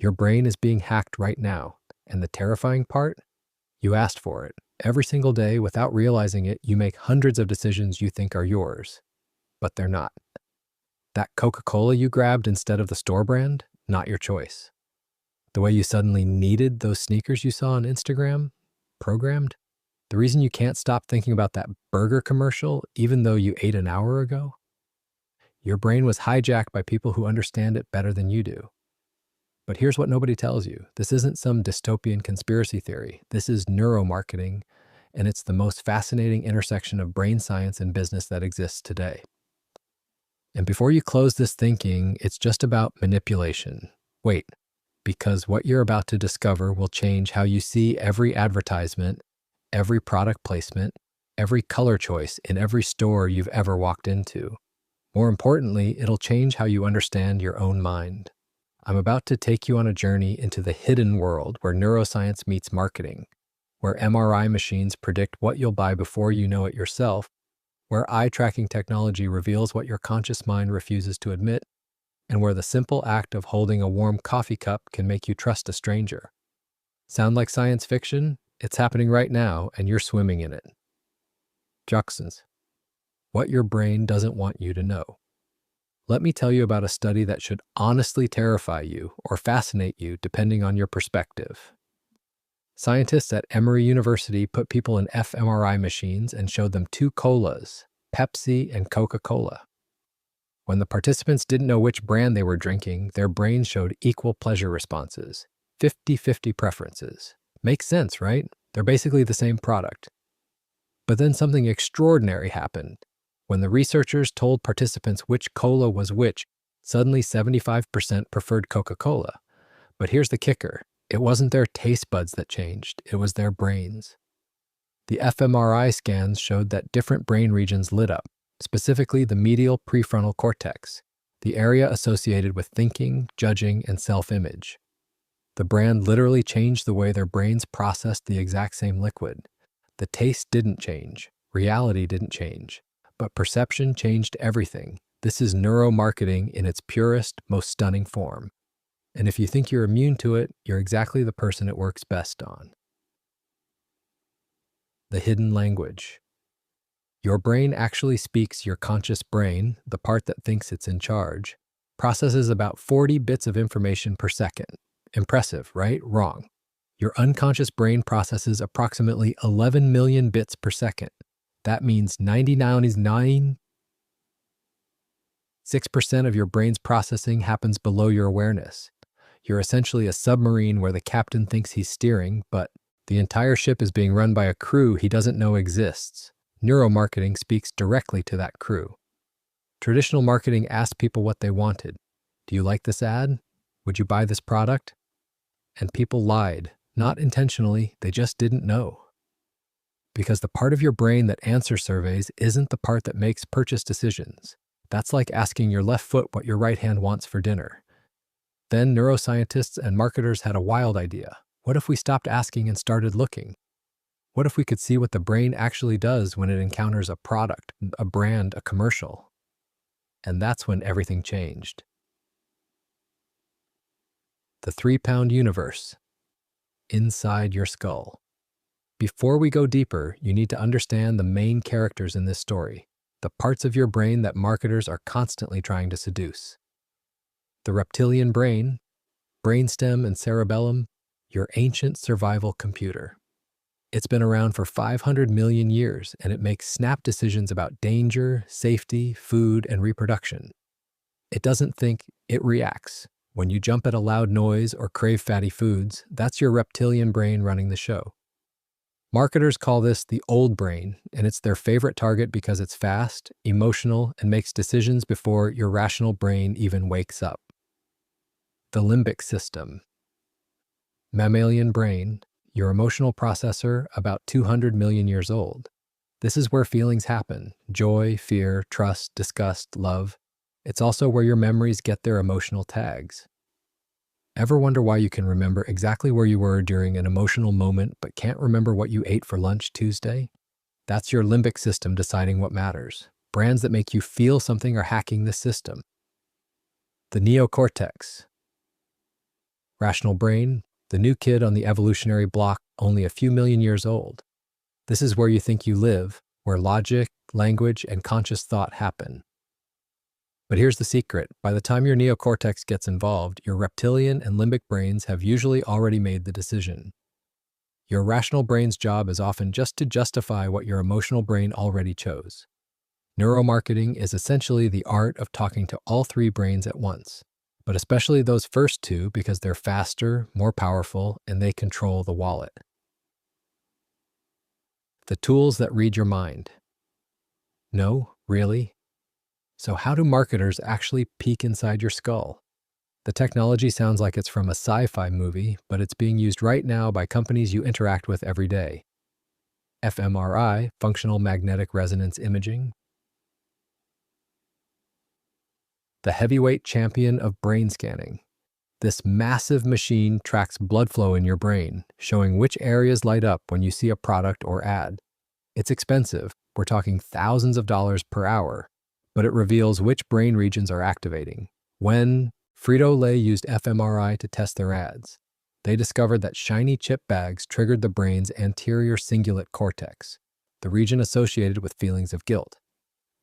Your brain is being hacked right now. And the terrifying part? You asked for it. Every single day, without realizing it, you make hundreds of decisions you think are yours, but they're not. That Coca-Cola you grabbed instead of the store brand? Not your choice. The way you suddenly needed those sneakers you saw on Instagram? Programmed? The reason you can't stop thinking about that burger commercial, even though you ate an hour ago? Your brain was hijacked by people who understand it better than you do. But here's what nobody tells you. This isn't some dystopian conspiracy theory. This is neuromarketing, and it's the most fascinating intersection of brain science and business that exists today. And before you close this thinking, it's just about manipulation. Wait, because what you're about to discover will change how you see every advertisement, every product placement, every color choice in every store you've ever walked into. More importantly, it'll change how you understand your own mind. I'm about to take you on a journey into the hidden world where neuroscience meets marketing, where MRI machines predict what you'll buy before you know it yourself, where eye-tracking technology reveals what your conscious mind refuses to admit, and where the simple act of holding a warm coffee cup can make you trust a stranger. Sound like science fiction? It's happening right now, and you're swimming in it. Juxons. What your brain doesn't want you to know. Let me tell you about a study that should honestly terrify you or fascinate you depending on your perspective. Scientists at Emory University put people in fMRI machines and showed them two colas, Pepsi and Coca-Cola. When the participants didn't know which brand they were drinking, their brains showed equal pleasure responses, 50-50 preferences. Makes sense, right? They're basically the same product. But then something extraordinary happened. When the researchers told participants which cola was which, suddenly 75% preferred Coca-Cola. But here's the kicker. It wasn't their taste buds that changed, it was their brains. The fMRI scans showed that different brain regions lit up, specifically the medial prefrontal cortex, the area associated with thinking, judging, and self-image. The brand literally changed the way their brains processed the exact same liquid. The taste didn't change, reality didn't change, but perception changed everything. This is neuromarketing in its purest, most stunning form. And if you think you're immune to it, you're exactly the person it works best on. The hidden language. Your brain actually speaks. Your conscious brain, the part that thinks it's in charge, processes about 40 bits of information per second. Impressive, right? Wrong. Your unconscious brain processes approximately 11 million bits per second. That means 99.96% of your brain's processing happens below your awareness. You're essentially a submarine where the captain thinks he's steering, but the entire ship is being run by a crew he doesn't know exists. Neuromarketing speaks directly to that crew. Traditional marketing asked people what they wanted. Do you like this ad? Would you buy this product? And people lied. Not intentionally, they just didn't know. Because the part of your brain that answers surveys isn't the part that makes purchase decisions. That's like asking your left foot what your right hand wants for dinner. Then neuroscientists and marketers had a wild idea. What if we stopped asking and started looking? What if we could see what the brain actually does when it encounters a product, a brand, a commercial? And that's when everything changed. The 3-pound universe. Inside your skull. Before we go deeper, you need to understand the main characters in this story, the parts of your brain that marketers are constantly trying to seduce. The reptilian brain, brainstem and cerebellum, your ancient survival computer. It's been around for 500 million years, and it makes snap decisions about danger, safety, food, and reproduction. It doesn't think, it reacts. When you jump at a loud noise or crave fatty foods, that's your reptilian brain running the show. Marketers call this the old brain, and it's their favorite target because it's fast, emotional, and makes decisions before your rational brain even wakes up. The limbic system. Mammalian brain, your emotional processor, about 200 million years old. This is where feelings happen: joy, fear, trust, disgust, love. It's also where your memories get their emotional tags. Ever wonder why you can remember exactly where you were during an emotional moment but can't remember what you ate for lunch Tuesday? That's your limbic system deciding what matters. Brands that make you feel something are hacking this system. The neocortex. Rational brain, the new kid on the evolutionary block, only a few million years old. This is where you think you live, where logic, language, and conscious thought happen. But here's the secret. By the time your neocortex gets involved, your reptilian and limbic brains have usually already made the decision. Your rational brain's job is often just to justify what your emotional brain already chose. Neuromarketing is essentially the art of talking to all three brains at once, but especially those first two because they're faster, more powerful, and they control the wallet. The tools that read your mind. No, really? So how do marketers actually peek inside your skull? The technology sounds like it's from a sci-fi movie, but it's being used right now by companies you interact with every day. fMRI, functional magnetic resonance imaging. The heavyweight champion of brain scanning. This massive machine tracks blood flow in your brain, showing which areas light up when you see a product or ad. It's expensive. We're talking thousands of dollars per hour, but it reveals which brain regions are activating. When Frito-Lay used fMRI to test their ads, they discovered that shiny chip bags triggered the brain's anterior cingulate cortex, the region associated with feelings of guilt.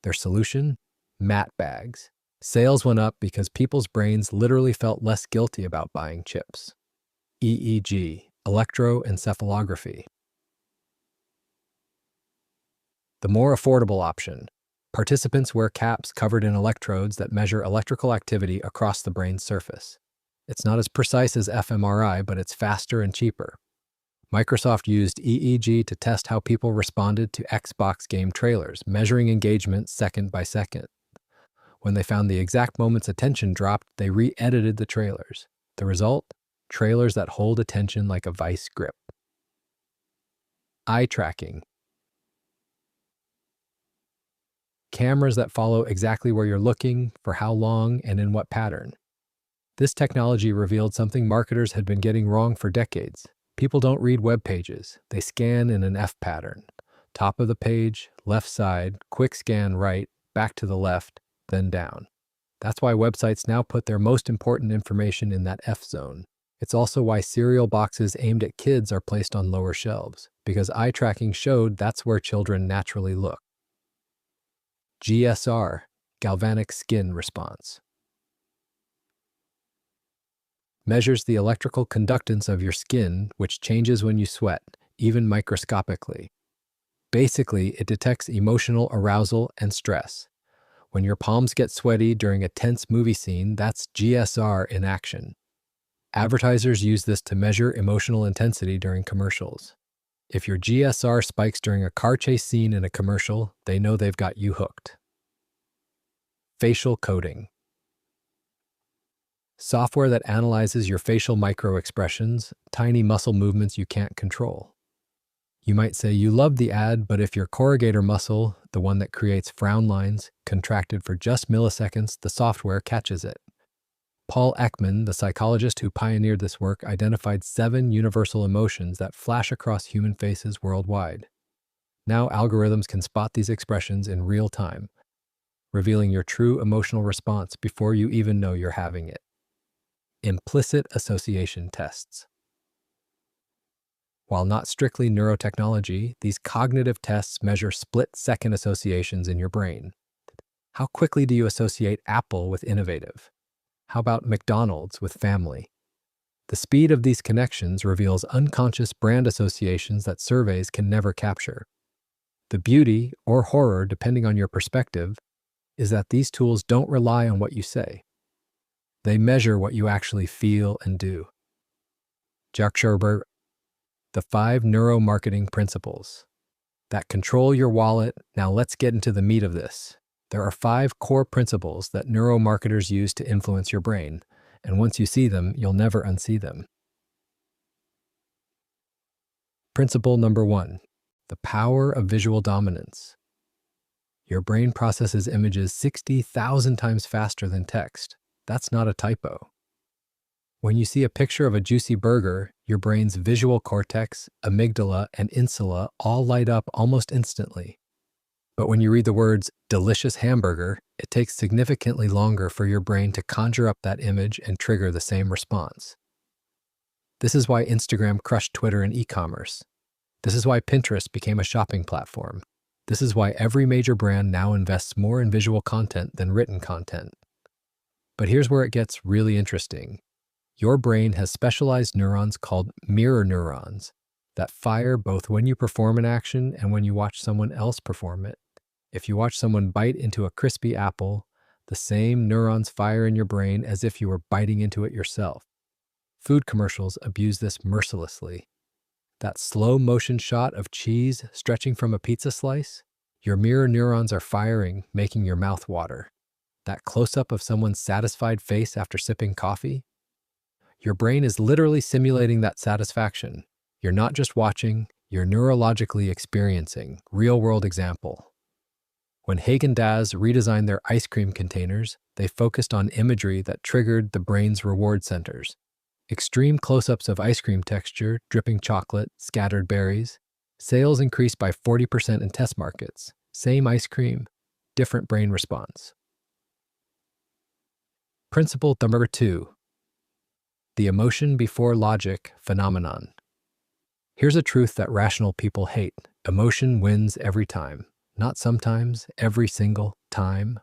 Their solution? Matte bags. Sales went up because people's brains literally felt less guilty about buying chips. EEG, electroencephalography. The more affordable option. Participants wear caps covered in electrodes that measure electrical activity across the brain's surface. It's not as precise as fMRI, but it's faster and cheaper. Microsoft used EEG to test how people responded to Xbox game trailers, measuring engagement second by second. When they found the exact moment's attention dropped, they re-edited the trailers. The result? Trailers that hold attention like a vice grip. Eye tracking. Cameras that follow exactly where you're looking, for how long, and in what pattern. This technology revealed something marketers had been getting wrong for decades. People don't read web pages. They scan in an F pattern. Top of the page, left side, quick scan right, back to the left, then down. That's why websites now put their most important information in that F zone. It's also why cereal boxes aimed at kids are placed on lower shelves, because eye tracking showed that's where children naturally look. GSR, galvanic skin response. Measures the electrical conductance of your skin, which changes when you sweat, even microscopically. Basically, it detects emotional arousal and stress. When your palms get sweaty during a tense movie scene, that's GSR in action. Advertisers use this to measure emotional intensity during commercials. If your GSR spikes during a car chase scene in a commercial, they know they've got you hooked. Facial coding. Software that analyzes your facial micro-expressions, tiny muscle movements you can't control. You might say you love the ad, but if your corrugator muscle, the one that creates frown lines, contracted for just milliseconds, the software catches it. Paul Ekman, the psychologist who pioneered this work, identified 7 universal emotions that flash across human faces worldwide. Now algorithms can spot these expressions in real time, revealing your true emotional response before you even know you're having it. Implicit association tests. While not strictly neurotechnology, these cognitive tests measure split-second associations in your brain. How quickly do you associate Apple with innovative? How about McDonald's with family? The speed of these connections reveals unconscious brand associations that surveys can never capture. The beauty, or horror depending on your perspective, is that these tools don't rely on what you say. They measure what you actually feel and do. Jack Sherber, the 5 neuromarketing principles that control your wallet. Now let's get into the meat of this. There are 5 core principles that neuromarketers use to influence your brain, and once you see them, you'll never unsee them. Principle number 1, the power of visual dominance. Your brain processes images 60,000 times faster than text. That's not a typo. When you see a picture of a juicy burger, your brain's visual cortex, amygdala, and insula all light up almost instantly. But when you read the words delicious hamburger, it takes significantly longer for your brain to conjure up that image and trigger the same response. This is why Instagram crushed Twitter and e-commerce. This is why Pinterest became a shopping platform. This is why every major brand now invests more in visual content than written content. But here's where it gets really interesting. Your brain has specialized neurons called mirror neurons that fire both when you perform an action and when you watch someone else perform it. If you watch someone bite into a crispy apple, the same neurons fire in your brain as if you were biting into it yourself. Food commercials abuse this mercilessly. That slow motion shot of cheese stretching from a pizza slice, your mirror neurons are firing, making your mouth water. That close-up of someone's satisfied face after sipping coffee, your brain is literally simulating that satisfaction. You're not just watching, you're neurologically experiencing. Real-world example. When Haagen-Dazs redesigned their ice cream containers, they focused on imagery that triggered the brain's reward centers. Extreme close-ups of ice cream texture, dripping chocolate, scattered berries. Sales increased by 40% in test markets. Same ice cream, different brain response. Principle number 2. The emotion before logic phenomenon. Here's a truth that rational people hate. Emotion wins every time. Not sometimes, every single time.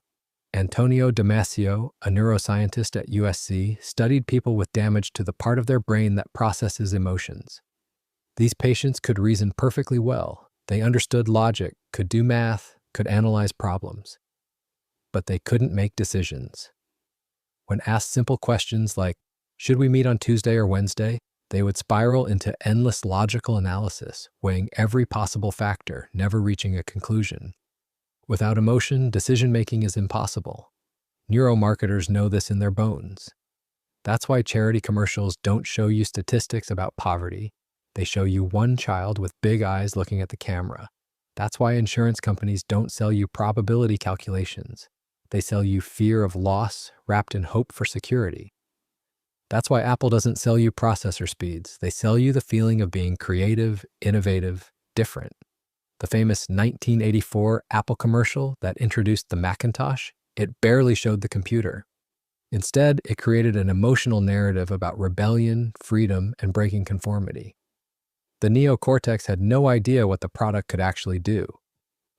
Antonio Damasio, a neuroscientist at USC, studied people with damage to the part of their brain that processes emotions. These patients could reason perfectly well. They understood logic, could do math, could analyze problems. But they couldn't make decisions. When asked simple questions like, should we meet on Tuesday or Wednesday? They would spiral into endless logical analysis, weighing every possible factor, never reaching a conclusion. Without emotion, decision-making is impossible. Neuromarketers know this in their bones. That's why charity commercials don't show you statistics about poverty. They show you one child with big eyes looking at the camera. That's why insurance companies don't sell you probability calculations. They sell you fear of loss wrapped in hope for security. That's why Apple doesn't sell you processor speeds. They sell you the feeling of being creative, innovative, different. The famous 1984 Apple commercial that introduced the Macintosh, it barely showed the computer. Instead, it created an emotional narrative about rebellion, freedom, and breaking conformity. The neocortex had no idea what the product could actually do.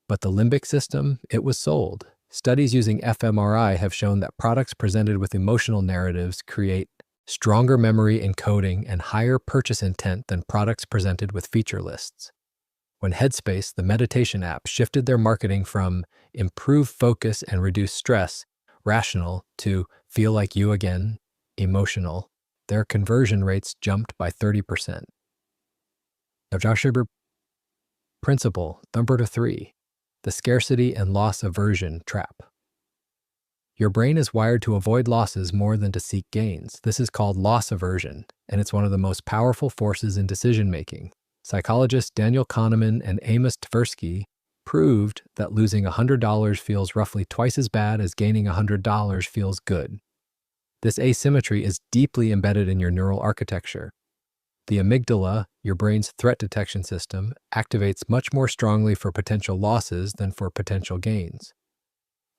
But the limbic system, it was sold. Studies using fMRI have shown that products presented with emotional narratives create stronger memory encoding and higher purchase intent than products presented with feature lists. When Headspace, the meditation app, shifted their marketing from improve focus and reduce stress, rational, to feel like you again, emotional, their conversion rates jumped by 30%. Principle number 3, the scarcity and loss aversion trap. Your brain is wired to avoid losses more than to seek gains. This is called loss aversion, and it's one of the most powerful forces in decision-making. Psychologists Daniel Kahneman and Amos Tversky proved that losing $100 feels roughly twice as bad as gaining $100 feels good. This asymmetry is deeply embedded in your neural architecture. The amygdala, your brain's threat detection system, activates much more strongly for potential losses than for potential gains.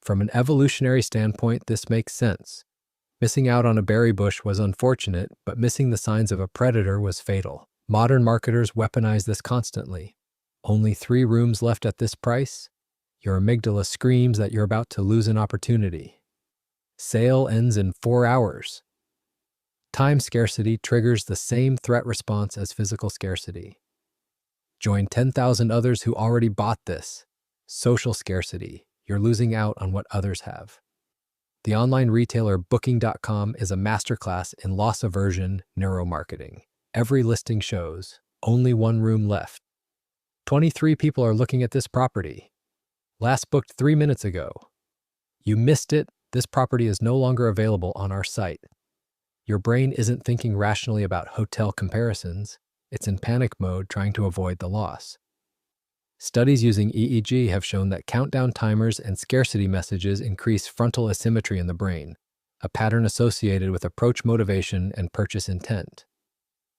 From an evolutionary standpoint, this makes sense. Missing out on a berry bush was unfortunate, but missing the signs of a predator was fatal. Modern marketers weaponize this constantly. Only 3 rooms left at this price? Your amygdala screams that you're about to lose an opportunity. Sale ends in 4 hours. Time scarcity triggers the same threat response as physical scarcity. Join 10,000 others who already bought this. Social scarcity. You're losing out on what others have. The online retailer Booking.com is a masterclass in loss aversion neuromarketing. Every listing shows only 1 room left. 23 people are looking at this property. Last booked 3 minutes ago. You missed it. This property is no longer available on our site. Your brain isn't thinking rationally about hotel comparisons. It's in panic mode trying to avoid the loss. Studies using EEG have shown that countdown timers and scarcity messages increase frontal asymmetry in the brain, a pattern associated with approach motivation and purchase intent.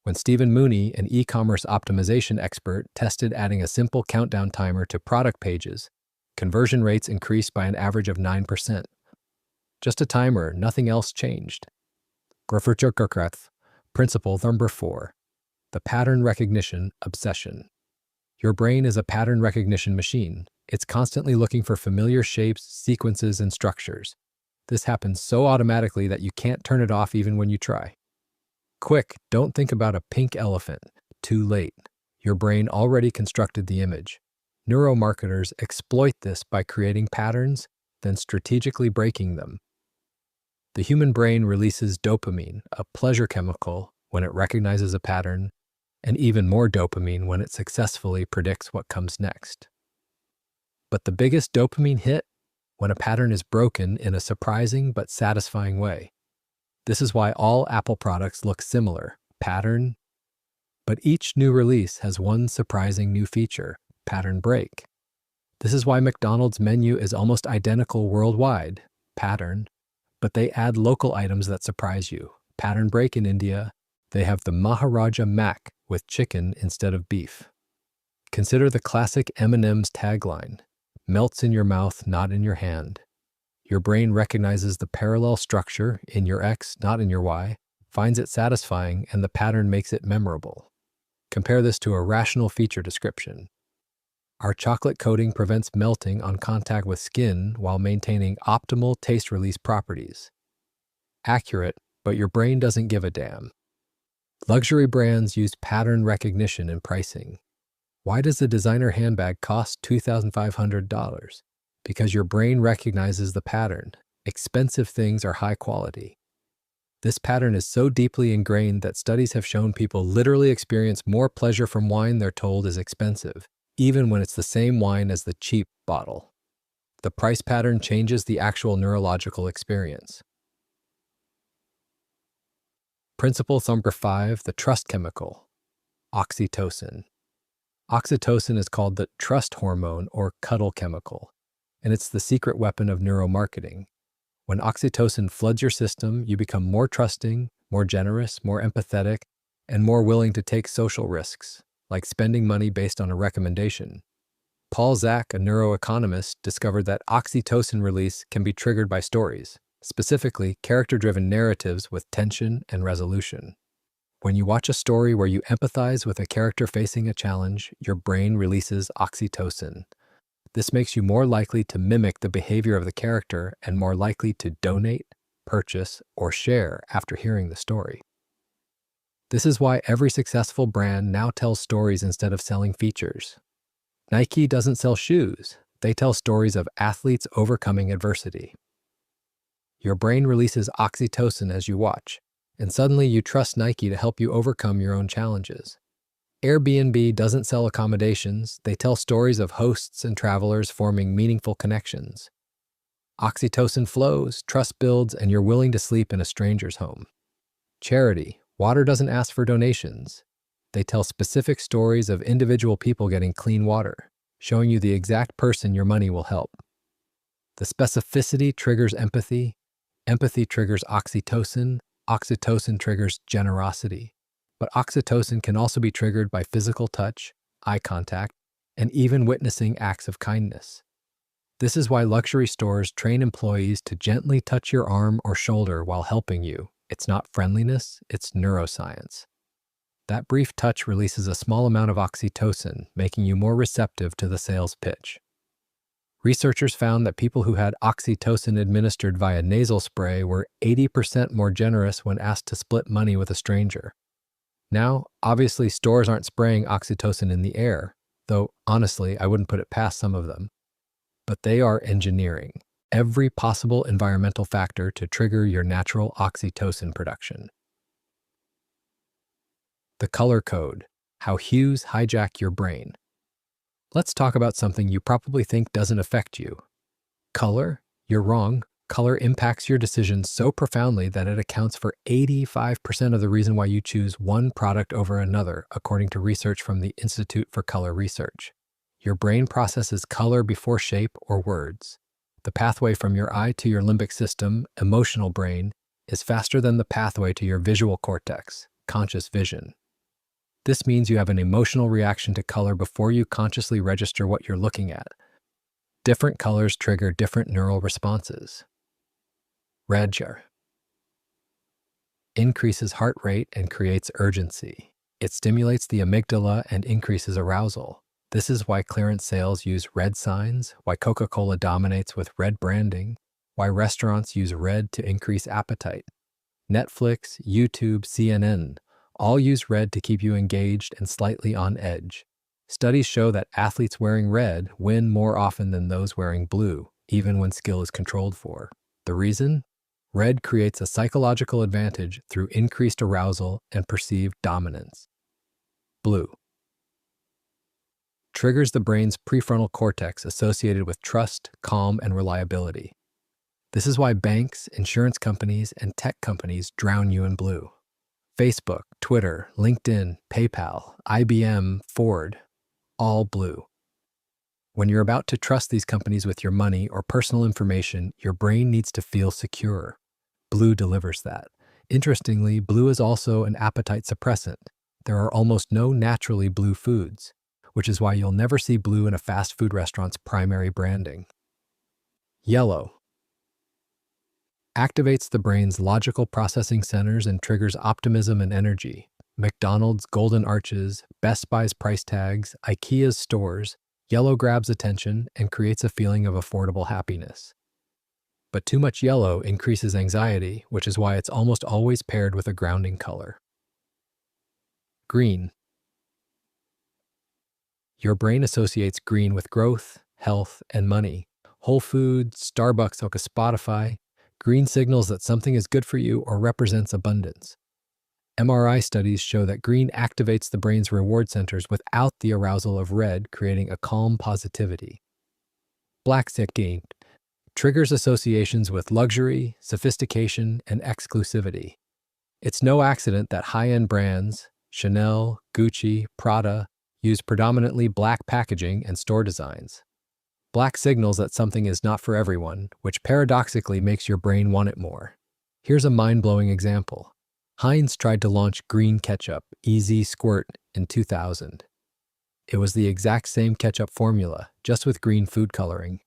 When Stephen Mooney, an e-commerce optimization expert, tested adding a simple countdown timer to product pages, conversion rates increased by an average of 9%. Just a timer, nothing else changed. Principle number 4, the pattern recognition obsession. Your brain is a pattern recognition machine. It's constantly looking for familiar shapes, sequences, and structures. This happens so automatically that you can't turn it off even when you try. Quick, don't think about a pink elephant. Too late. Your brain already constructed the image. Neuromarketers exploit this by creating patterns, then strategically breaking them. The human brain releases dopamine, a pleasure chemical, when it recognizes a pattern, and even more dopamine when it successfully predicts what comes next. But the biggest dopamine hit? When a pattern is broken in a surprising but satisfying way. This is why all Apple products look similar, pattern, but each new release has one surprising new feature, pattern break. This is why McDonald's menu is almost identical worldwide, pattern, but they add local items that surprise you. Pattern break in India, they have the Maharaja Mac with chicken instead of beef. Consider the classic M&M's tagline, melts in your mouth, not in your hand. Your brain recognizes the parallel structure in your X, not in your Y, finds it satisfying, and the pattern makes it memorable. Compare this to a rational feature description. Our chocolate coating prevents melting on contact with skin while maintaining optimal taste release properties. Accurate, but your brain doesn't give a damn. Luxury brands use pattern recognition in pricing. Why does a designer handbag cost $2,500? Because your brain recognizes the pattern. Expensive things are high quality. This pattern is so deeply ingrained that studies have shown people literally experience more pleasure from wine they're told is expensive, even when it's the same wine as the cheap bottle. The price pattern changes the actual neurological experience. Principle number 5, the trust chemical, oxytocin. Oxytocin is called the trust hormone or cuddle chemical, and it's the secret weapon of neuromarketing. When oxytocin floods your system, you become more trusting, more generous, more empathetic, and more willing to take social risks, like spending money based on a recommendation. Paul Zak, a neuroeconomist, discovered that oxytocin release can be triggered by stories, specifically character-driven narratives with tension and resolution. When you watch a story where you empathize with a character facing a challenge, your brain releases oxytocin. This makes you more likely to mimic the behavior of the character and more likely to donate, purchase, or share after hearing the story. This is why every successful brand now tells stories instead of selling features. Nike doesn't sell shoes. They tell stories of athletes overcoming adversity. Your brain releases oxytocin as you watch, and suddenly you trust Nike to help you overcome your own challenges. Airbnb doesn't sell accommodations. They tell stories of hosts and travelers forming meaningful connections. Oxytocin flows, trust builds, and you're willing to sleep in a stranger's home. Charity. Water doesn't ask for donations. They tell specific stories of individual people getting clean water, showing you the exact person your money will help. The specificity triggers empathy. Empathy triggers oxytocin. Oxytocin triggers generosity. But oxytocin can also be triggered by physical touch, eye contact, and even witnessing acts of kindness. This is why luxury stores train employees to gently touch your arm or shoulder while helping you. It's not friendliness, it's neuroscience. That brief touch releases a small amount of oxytocin, making you more receptive to the sales pitch. Researchers found that people who had oxytocin administered via nasal spray were 80% more generous when asked to split money with a stranger. Now, obviously, stores aren't spraying oxytocin in the air, though honestly, I wouldn't put it past some of them. But they are engineering every possible environmental factor to trigger your natural oxytocin production. The color code, how hues hijack your brain. Let's talk about something you probably think doesn't affect you. Color? You're wrong. Color impacts your decisions so profoundly that it accounts for 85% of the reason why you choose one product over another, according to research from the Institute for Color Research. Your brain processes color before shape or words. The pathway from your eye to your limbic system, emotional brain, is faster than the pathway to your visual cortex, conscious vision. This means you have an emotional reaction to color before you consciously register what you're looking at. Different colors trigger different neural responses. Red. increases heart rate and creates urgency. It stimulates the amygdala and increases arousal. This is why clearance sales use red signs, why Coca-Cola dominates with red branding, why restaurants use red to increase appetite. Netflix, YouTube, CNN all use red to keep you engaged and slightly on edge. Studies show that athletes wearing red win more often than those wearing blue, even when skill is controlled for. The reason? Red creates a psychological advantage through increased arousal and perceived dominance. Blue triggers the brain's prefrontal cortex associated with trust, calm, and reliability. This is why banks, insurance companies, and tech companies drown you in blue. Facebook, Twitter, LinkedIn, PayPal, IBM, Ford, all blue. When you're about to trust these companies with your money or personal information, your brain needs to feel secure. Blue delivers that. Interestingly, blue is also an appetite suppressant. There are almost no naturally blue foods, which is why you'll never see blue in a fast food restaurant's primary branding. Yellow activates the brain's logical processing centers and triggers optimism and energy. McDonald's golden arches, Best Buy's price tags, IKEA's stores, yellow grabs attention and creates a feeling of affordable happiness. But too much yellow increases anxiety, which is why it's almost always paired with a grounding color. Green. Your brain associates green with growth, health, and money. Whole Foods, Starbucks, or Spotify. Green signals that something is good for you or represents abundance. MRI studies show that green activates the brain's reward centers without the arousal of red, creating a calm positivity. Black triggers associations with luxury, sophistication, and exclusivity. It's no accident that high-end brands, Chanel, Gucci, Prada, use predominantly black packaging and store designs. Black signals that something is not for everyone, which paradoxically makes your brain want it more. Here's a mind-blowing example. Heinz tried to launch green ketchup, Easy Squirt, in 2000. It was the exact same ketchup formula, just with green food coloring.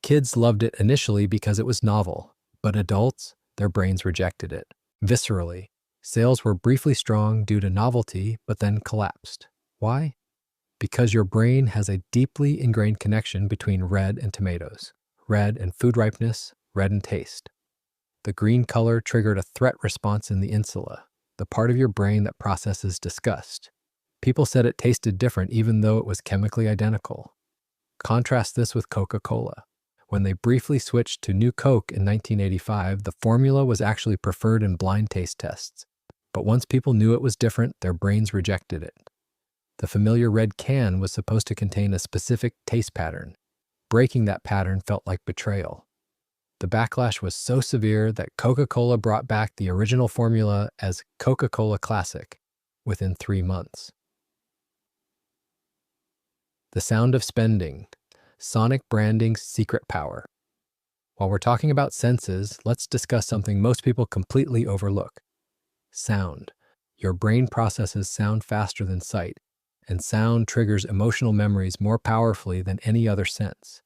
Kids loved it initially because it was novel, but adults, their brains rejected it. Viscerally, sales were briefly strong due to novelty, but then collapsed. Why? Because your brain has a deeply ingrained connection between red and tomatoes, red and food ripeness, red and taste. The green color triggered a threat response in the insula, the part of your brain that processes disgust. People said it tasted different even though it was chemically identical. Contrast this with Coca-Cola. When they briefly switched to New Coke in 1985, the formula was actually preferred in blind taste tests. But once people knew it was different, their brains rejected it. The familiar red can was supposed to contain a specific taste pattern. Breaking that pattern felt like betrayal. The backlash was so severe that Coca-Cola brought back the original formula as Coca-Cola Classic within 3 months. The sound of spending. Sonic branding's secret power. While we're talking about senses, let's discuss something most people completely overlook. Sound. Your brain processes sound faster than sight, and sound triggers emotional memories more powerfully than any other sense.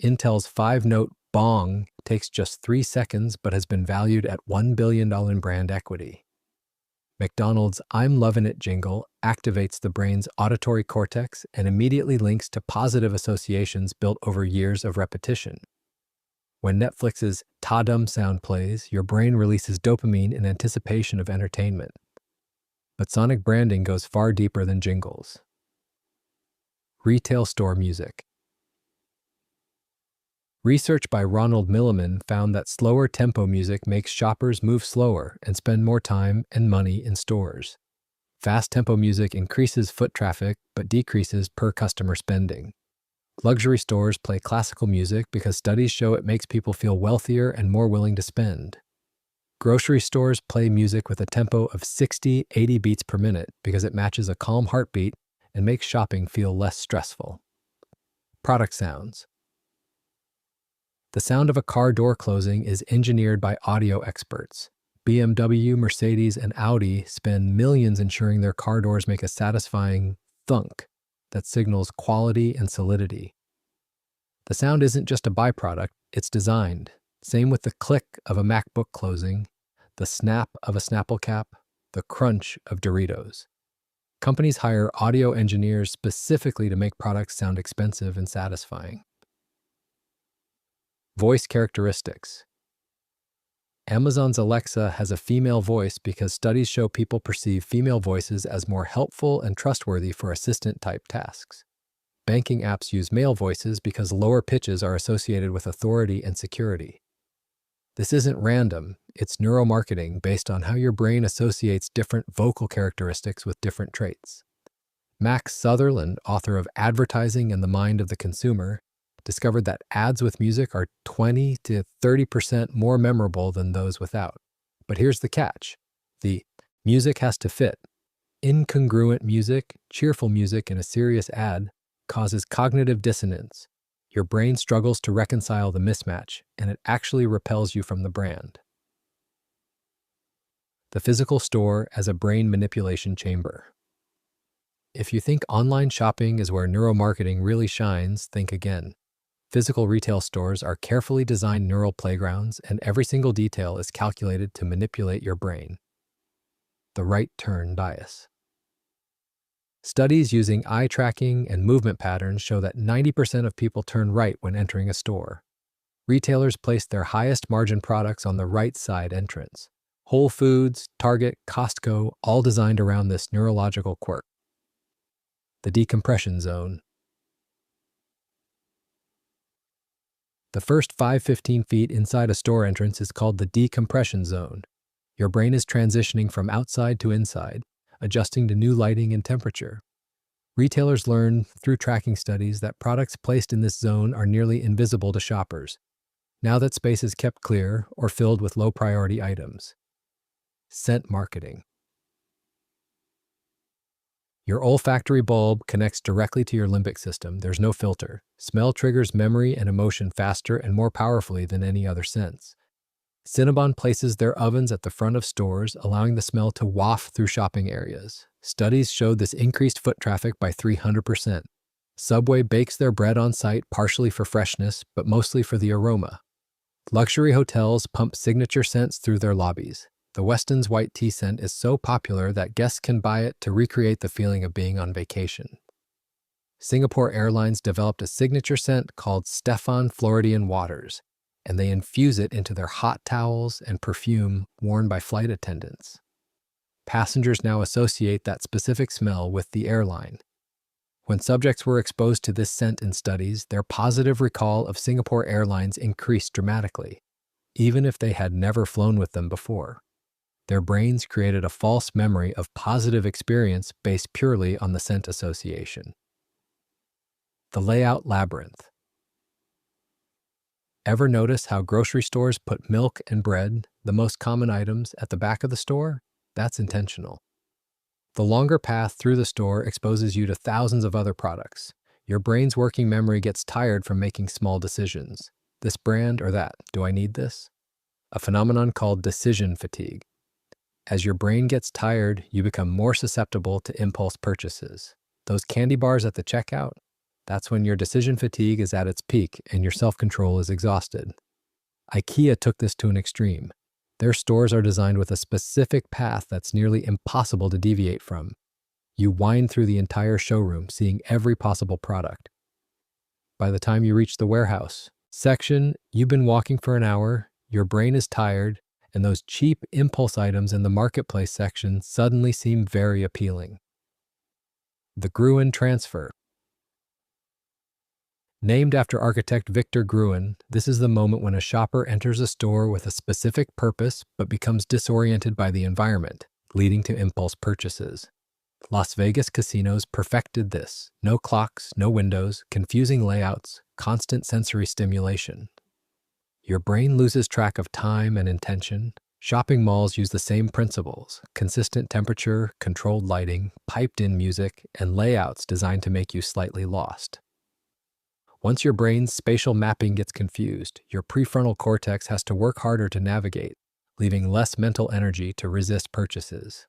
Intel's 5-note bong takes just 3 seconds but has been valued at $1 billion in brand equity. McDonald's "I'm Lovin' It" jingle activates the brain's auditory cortex and immediately links to positive associations built over years of repetition. When Netflix's Ta-Dum sound plays, your brain releases dopamine in anticipation of entertainment. But sonic branding goes far deeper than jingles. Retail store music. Research by Ronald Milliman found that slower tempo music makes shoppers move slower and spend more time and money in stores. Fast tempo music increases foot traffic but decreases per customer spending. Luxury stores play classical music because studies show it makes people feel wealthier and more willing to spend. Grocery stores play music with a tempo of 60-80 beats per minute because it matches a calm heartbeat and makes shopping feel less stressful. Product sounds. The sound of a car door closing is engineered by audio experts. BMW, Mercedes, and Audi spend millions ensuring their car doors make a satisfying thunk that signals quality and solidity. The sound isn't just a byproduct, it's designed. Same with the click of a MacBook closing. the snap of a Snapple cap, the crunch of Doritos. Companies hire audio engineers specifically to make products sound expensive and satisfying. Voice characteristics. Amazon's Alexa has a female voice because studies show people perceive female voices as more helpful and trustworthy for assistant-type tasks. Banking apps use male voices because lower pitches are associated with authority and security. This isn't random, it's neuromarketing based on how your brain associates different vocal characteristics with different traits. Max Sutherland, author of Advertising and the Mind of the Consumer, discovered that ads with music are 20 to 30% more memorable than those without. But here's the catch. The music has to fit. Incongruent music, cheerful music in a serious ad, causes cognitive dissonance. Your brain struggles to reconcile the mismatch, and it actually repels you from the brand. The physical store as a brain manipulation chamber. If you think online shopping is where neuromarketing really shines, think again. Physical retail stores are carefully designed neural playgrounds, and every single detail is calculated to manipulate your brain. The right turn bias. Studies using eye tracking and movement patterns show that 90% of people turn right when entering a store. Retailers place their highest margin products on the right side entrance. Whole Foods, Target, Costco, all designed around this neurological quirk. The decompression zone. The first 5-15 feet inside a store entrance is called the decompression zone. Your brain is transitioning from outside to inside, adjusting to new lighting and temperature. Retailers learn through tracking studies that products placed in this zone are nearly invisible to shoppers, now that space is kept clear or filled with low-priority items. Scent marketing. Your olfactory bulb connects directly to your limbic system. There's no filter. Smell triggers memory and emotion faster and more powerfully than any other sense. Cinnabon places their ovens at the front of stores, allowing the smell to waft through shopping areas. Studies showed this increased foot traffic by 300%. Subway bakes their bread on site partially for freshness, but mostly for the aroma. Luxury hotels pump signature scents through their lobbies. The Weston's white tea scent is so popular that guests can buy it to recreate the feeling of being on vacation. Singapore Airlines developed a signature scent called Stefan Floridian Waters, and they infuse it into their hot towels and perfume worn by flight attendants. Passengers now associate that specific smell with the airline. When subjects were exposed to this scent in studies, their positive recall of Singapore Airlines increased dramatically, even if they had never flown with them before. Their brains created a false memory of positive experience based purely on the scent association. The layout labyrinth. Ever notice how grocery stores put milk and bread, the most common items, at the back of the store? That's intentional. The longer path through the store exposes you to thousands of other products. Your brain's working memory gets tired from making small decisions. This brand or that, do I need this? A phenomenon called decision fatigue. As your brain gets tired, you become more susceptible to impulse purchases. Those candy bars at the checkout? That's when your decision fatigue is at its peak and your self-control is exhausted. IKEA took this to an extreme. Their stores are designed with a specific path that's nearly impossible to deviate from. You wind through the entire showroom, seeing every possible product. By the time you reach the warehouse section, you've been walking for an hour, your brain is tired, and those cheap impulse items in the marketplace section suddenly seem very appealing. The Gruen transfer. Named after architect Victor Gruen, this is the moment when a shopper enters a store with a specific purpose but becomes disoriented by the environment, leading to impulse purchases. Las Vegas casinos perfected this. No clocks, no windows, confusing layouts, constant sensory stimulation. Your brain loses track of time and intention. Shopping malls use the same principles: consistent temperature, controlled lighting, piped-in music, and layouts designed to make you slightly lost. Once your brain's spatial mapping gets confused, your prefrontal cortex has to work harder to navigate, leaving less mental energy to resist purchases.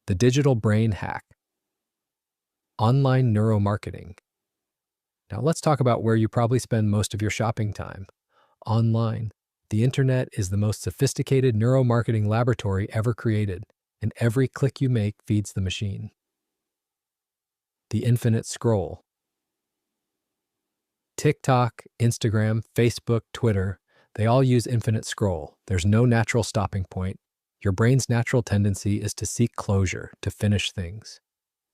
The digital brain hack. Online neuromarketing. Now let's talk about where you probably spend most of your shopping time. Online. The internet is the most sophisticated neuromarketing laboratory ever created, and every click you make feeds the machine. The infinite scroll. TikTok, Instagram, Facebook, Twitter, they all use infinite scroll. There's no natural stopping point. Your brain's natural tendency is to seek closure, to finish things.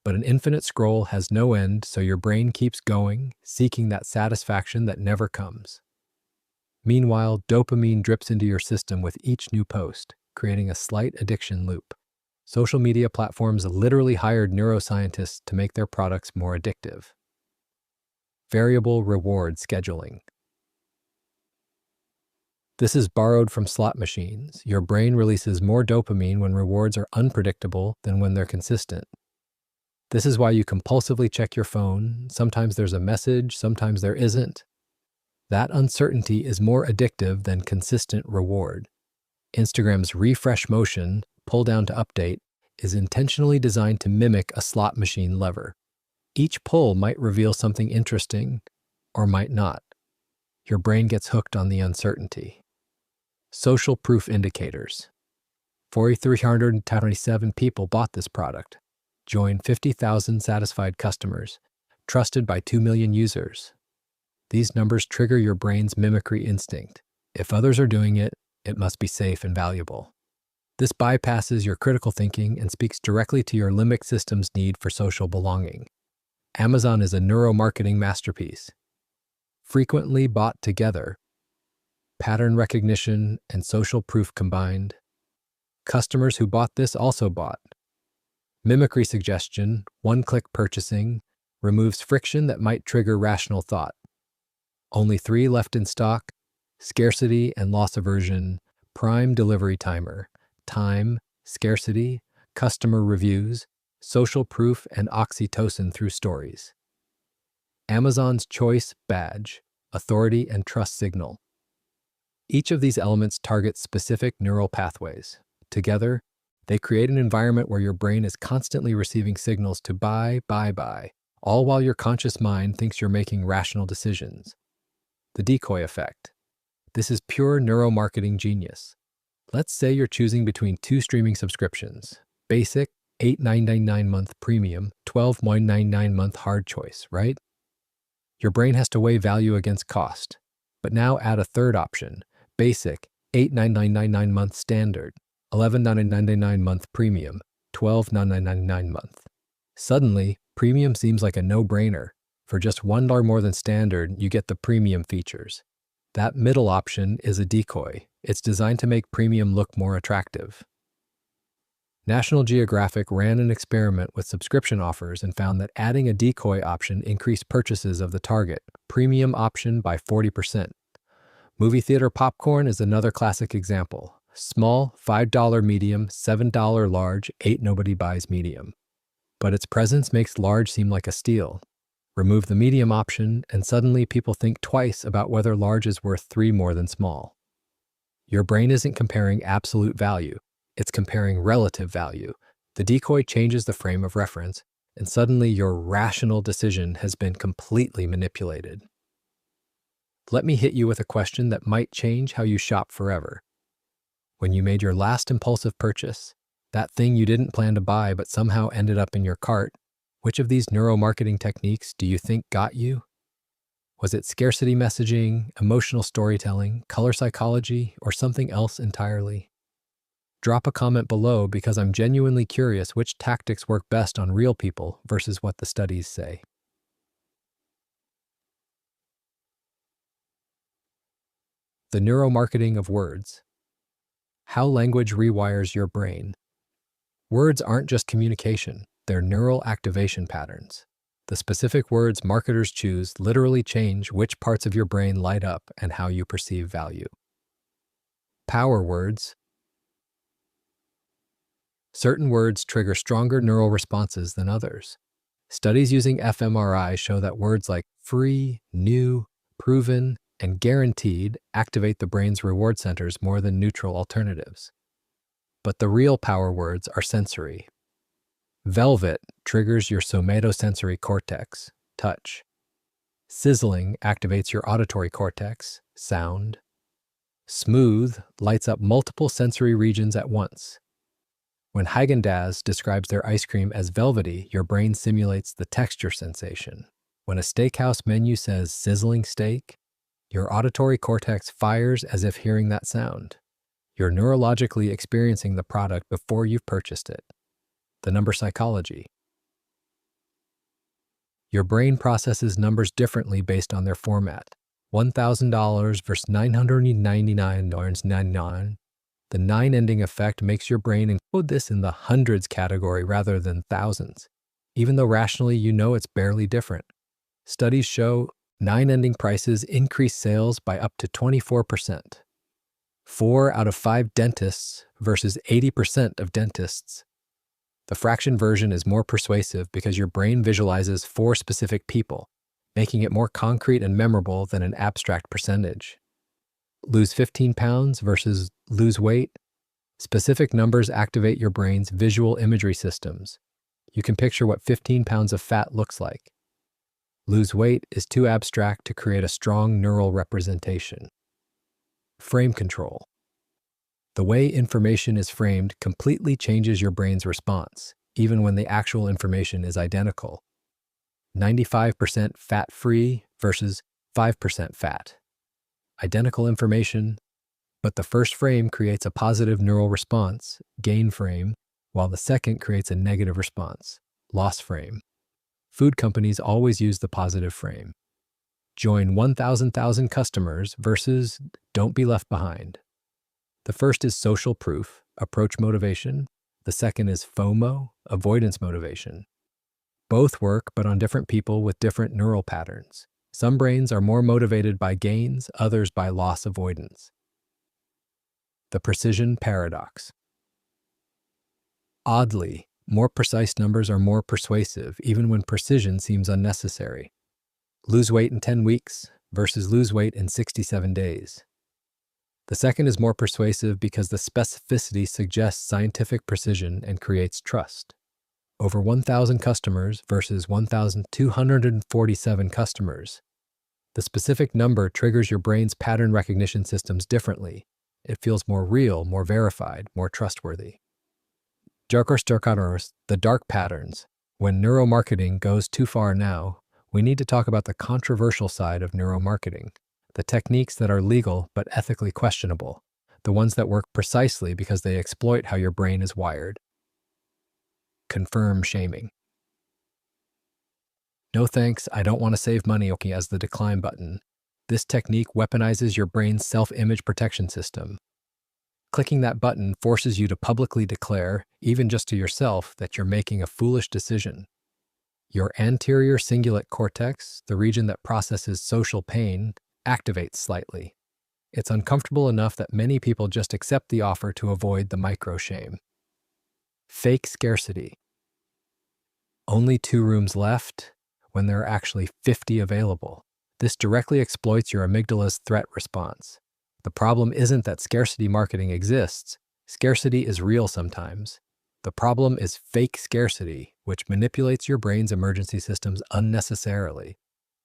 But an infinite scroll has no end, so your brain keeps going, seeking that satisfaction that never comes. Meanwhile, dopamine drips into your system with each new post, creating a slight addiction loop. Social media platforms literally hired neuroscientists to make their products more addictive. Variable reward scheduling. This is borrowed from slot machines. Your brain releases more dopamine when rewards are unpredictable than when they're consistent. This is why you compulsively check your phone. Sometimes there's a message, sometimes there isn't. That uncertainty is more addictive than consistent reward. Instagram's refresh motion, pull down to update, is intentionally designed to mimic a slot machine lever. Each pull might reveal something interesting, or might not. Your brain gets hooked on the uncertainty. Social proof indicators. 4,327 people bought this product. Joined 50,000 satisfied customers, trusted by 2 million users. These numbers trigger your brain's mimicry instinct. If others are doing it, it must be safe and valuable. This bypasses your critical thinking and speaks directly to your limbic system's need for social belonging. Amazon is a neuromarketing masterpiece. Frequently bought together, pattern recognition and social proof combined. Customers who bought this also bought. Mimicry suggestion, one-click purchasing, removes friction that might trigger rational thought. Only 3 left in stock, scarcity and loss aversion, prime delivery timer, time, scarcity, customer reviews, social proof, and oxytocin through stories. Amazon's choice badge, authority and trust signal. Each of these elements targets specific neural pathways. Together, they create an environment where your brain is constantly receiving signals to buy, all while your conscious mind thinks you're making rational decisions. The decoy effect. This is pure neuromarketing genius. Let's say you're choosing between 2 streaming subscriptions. Basic, $8.99 month premium, $12.99 month hard choice, right? Your brain has to weigh value against cost. But now add a third option. Basic, $8.99 month standard, $11.99 month premium, $12.99 month. Suddenly, premium seems like a no-brainer. For just $1 more than standard, you get the premium features. That middle option is a decoy. It's designed to make premium look more attractive. National Geographic ran an experiment with subscription offers and found that adding a decoy option increased purchases of the target premium option by 40%. Movie theater popcorn is another classic example. Small, $5 medium, $7 large, $8 nobody buys medium. But its presence makes large seem like a steal. Remove the medium option, and suddenly people think twice about whether large is worth $3 more than small. Your brain isn't comparing absolute value, it's comparing relative value. The decoy changes the frame of reference, and suddenly your rational decision has been completely manipulated. Let me hit you with a question that might change how you shop forever. When you made your last impulsive purchase, that thing you didn't plan to buy but somehow ended up in your cart, which of these neuromarketing techniques do you think got you? Was it scarcity messaging, emotional storytelling, color psychology, or something else entirely? Drop a comment below because I'm genuinely curious which tactics work best on real people versus what the studies say. The neuromarketing of words. How language rewires your brain. Words aren't just communication, they're neural activation patterns. The specific words marketers choose literally change which parts of your brain light up and how you perceive value. Power words. Certain words trigger stronger neural responses than others. Studies using fMRI show that words like free, new, proven, and guaranteed activate the brain's reward centers more than neutral alternatives. But the real power words are sensory. Velvet triggers your somatosensory cortex, touch. Sizzling activates your auditory cortex, sound. Smooth lights up multiple sensory regions at once. When Haagen-Dazs describes their ice cream as velvety, your brain simulates the texture sensation. When a steakhouse menu says sizzling steak, your auditory cortex fires as if hearing that sound. You're neurologically experiencing the product before you've purchased it. The number psychology. Your brain processes numbers differently based on their format. $1,000 versus $999.99. The 9 ending effect makes your brain encode this in the hundreds category rather than thousands, even though rationally you know it's barely different. Studies show 9 ending prices increase sales by up to 24%. 4 out of 5 dentists versus 80% of dentists. The fraction version is more persuasive because your brain visualizes 4 specific people, making it more concrete and memorable than an abstract percentage. Lose 15 pounds versus lose weight. Specific numbers activate your brain's visual imagery systems. You can picture what 15 pounds of fat looks like. Lose weight is too abstract to create a strong neural representation. Frame control. The way information is framed completely changes your brain's response, even when the actual information is identical. 95% fat-free versus 5% fat. Identical information, but the first frame creates a positive neural response, gain frame, while the second creates a negative response, loss frame. Food companies always use the positive frame. Join 1,000 customers versus don't be left behind. The first is social proof, approach motivation. The second is FOMO, avoidance motivation. Both work, but on different people with different neural patterns. Some brains are more motivated by gains, others by loss avoidance. The precision paradox. Oddly, more precise numbers are more persuasive, even when precision seems unnecessary. Lose weight in 10 weeks versus lose weight in 67 days. The second is more persuasive because the specificity suggests scientific precision and creates trust. Over 1,000 customers versus 1,247 customers. The specific number triggers your brain's pattern recognition systems differently. It feels more real, more verified, more trustworthy. The dark patterns. When neuromarketing goes too far now, we need to talk about the controversial side of neuromarketing. The techniques that are legal but ethically questionable. The ones that work precisely because they exploit how your brain is wired. Confirm shaming. No thanks, I don't want to save money as the decline button. This technique weaponizes your brain's self-image protection system. Clicking that button forces you to publicly declare, even just to yourself, that you're making a foolish decision. Your anterior cingulate cortex, the region that processes social pain, activates slightly. It's uncomfortable enough that many people just accept the offer to avoid the micro-shame. Fake scarcity. Only 2 rooms left when there are actually 50 available. This directly exploits your amygdala's threat response. The problem isn't that scarcity marketing exists. Scarcity is real sometimes. The problem is fake scarcity, which manipulates your brain's emergency systems unnecessarily.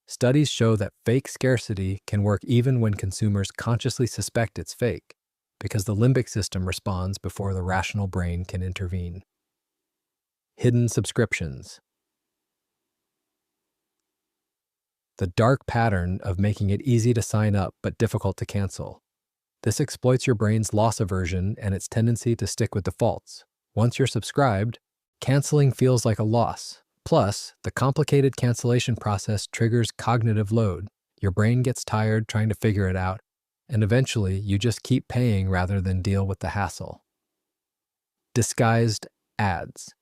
Studies show that fake scarcity can work even when consumers consciously suspect it's fake, because the limbic system responds before the rational brain can intervene. Hidden subscriptions. The dark pattern of making it easy to sign up but difficult to cancel. This exploits your brain's loss aversion and its tendency to stick with defaults. Once you're subscribed, canceling feels like a loss. Plus, the complicated cancellation process triggers cognitive load. Your brain gets tired trying to figure it out, and eventually you just keep paying rather than deal with the hassle. Disguised ads.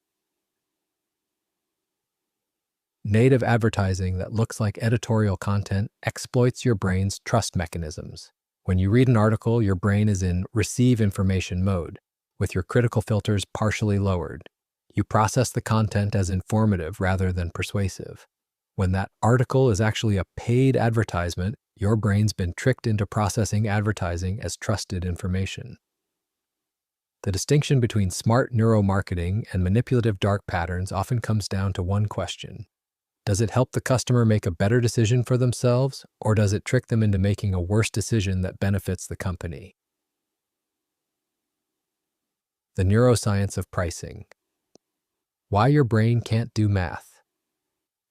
Native advertising that looks like editorial content exploits your brain's trust mechanisms. When you read an article, your brain is in receive information mode, with your critical filters partially lowered. You process the content as informative rather than persuasive. When that article is actually a paid advertisement, your brain's been tricked into processing advertising as trusted information. The distinction between smart neuromarketing and manipulative dark patterns often comes down to one question. Does it help the customer make a better decision for themselves, or does it trick them into making a worse decision that benefits the company? The neuroscience of pricing. Why your brain can't do math.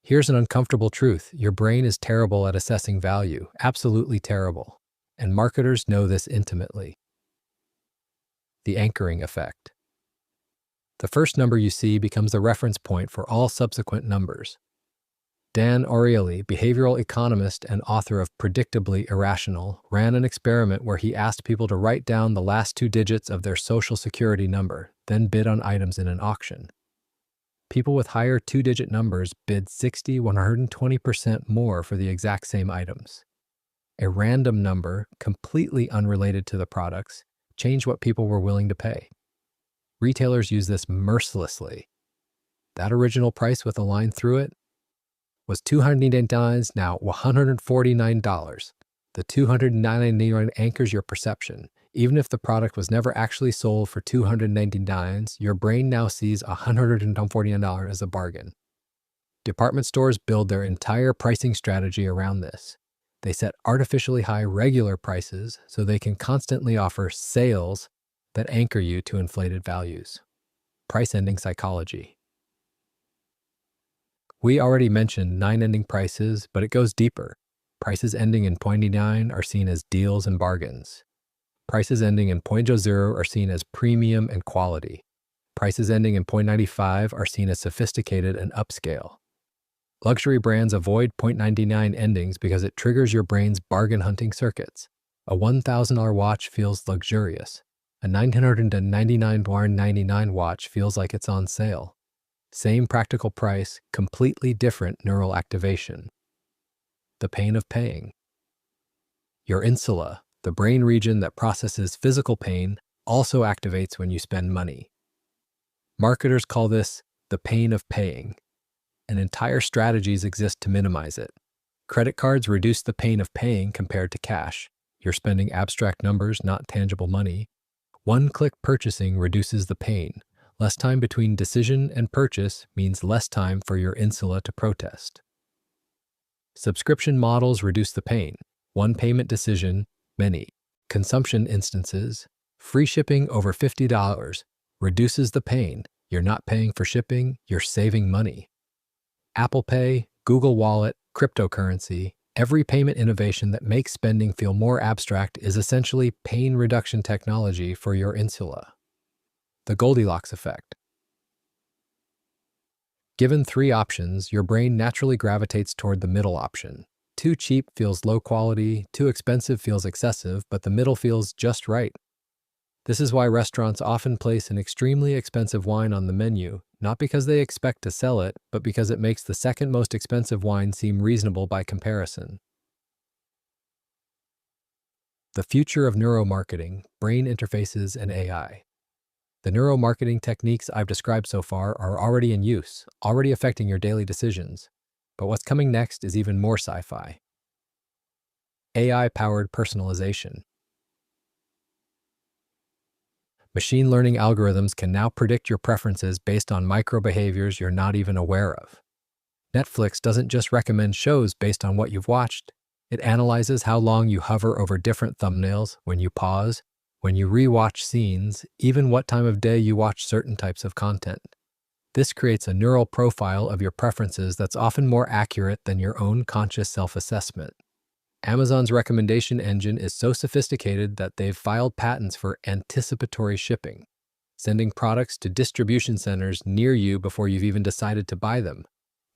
Here's an uncomfortable truth. Your brain is terrible at assessing value, absolutely terrible. And marketers know this intimately. The anchoring effect. The first number you see becomes the reference point for all subsequent numbers. Dan Ariely, behavioral economist and author of Predictably Irrational, ran an experiment where he asked people to write down the last 2 digits of their social security number, then bid on items in an auction. People with higher 2-digit numbers bid 120% more for the exact same items. A random number, completely unrelated to the products, changed what people were willing to pay. Retailers use this mercilessly. That original price with a line through it was $289, now $149. The $299 anchors your perception. Even if the product was never actually sold for $299, your brain now sees $149 as a bargain. Department stores build their entire pricing strategy around this. They set artificially high regular prices so they can constantly offer sales that anchor you to inflated values. Price-ending psychology. We already mentioned 9 ending prices, but it goes deeper. Prices ending in 0.99 are seen as deals and bargains. Prices ending in 0.00 are seen as premium and quality. Prices ending in 0.95 are seen as sophisticated and upscale. Luxury brands avoid 0.99 endings because it triggers your brain's bargain hunting circuits. A $1,000 watch feels luxurious. A $999.99 watch feels like it's on sale. Same practical price, completely different neural activation. The pain of paying. Your insula, the brain region that processes physical pain, also activates when you spend money. Marketers call this the pain of paying, and entire strategies exist to minimize it. Credit cards reduce the pain of paying compared to cash. You're spending abstract numbers, not tangible money. One-click purchasing reduces the pain. Less time between decision and purchase means less time for your insula to protest. Subscription models reduce the pain. One payment decision, many. Consumption instances, free shipping over $50, reduces the pain. You're not paying for shipping, you're saving money. Apple Pay, Google Wallet, cryptocurrency, every payment innovation that makes spending feel more abstract is essentially pain reduction technology for your insula. The Goldilocks effect. Given 3 options, your brain naturally gravitates toward the middle option. Too cheap feels low quality, too expensive feels excessive, but the middle feels just right. This is why restaurants often place an extremely expensive wine on the menu, not because they expect to sell it, but because it makes the second most expensive wine seem reasonable by comparison. The future of neuromarketing, brain interfaces, and AI. The neuromarketing techniques I've described so far are already in use, already affecting your daily decisions. But what's coming next is even more sci-fi. AI-powered personalization. Machine learning algorithms can now predict your preferences based on micro-behaviors you're not even aware of. Netflix doesn't just recommend shows based on what you've watched. It analyzes how long you hover over different thumbnails, when you pause, when you re-watch scenes, even what time of day you watch certain types of content. This creates a neural profile of your preferences that's often more accurate than your own conscious self-assessment. Amazon's recommendation engine is so sophisticated that they've filed patents for anticipatory shipping, sending products to distribution centers near you before you've even decided to buy them.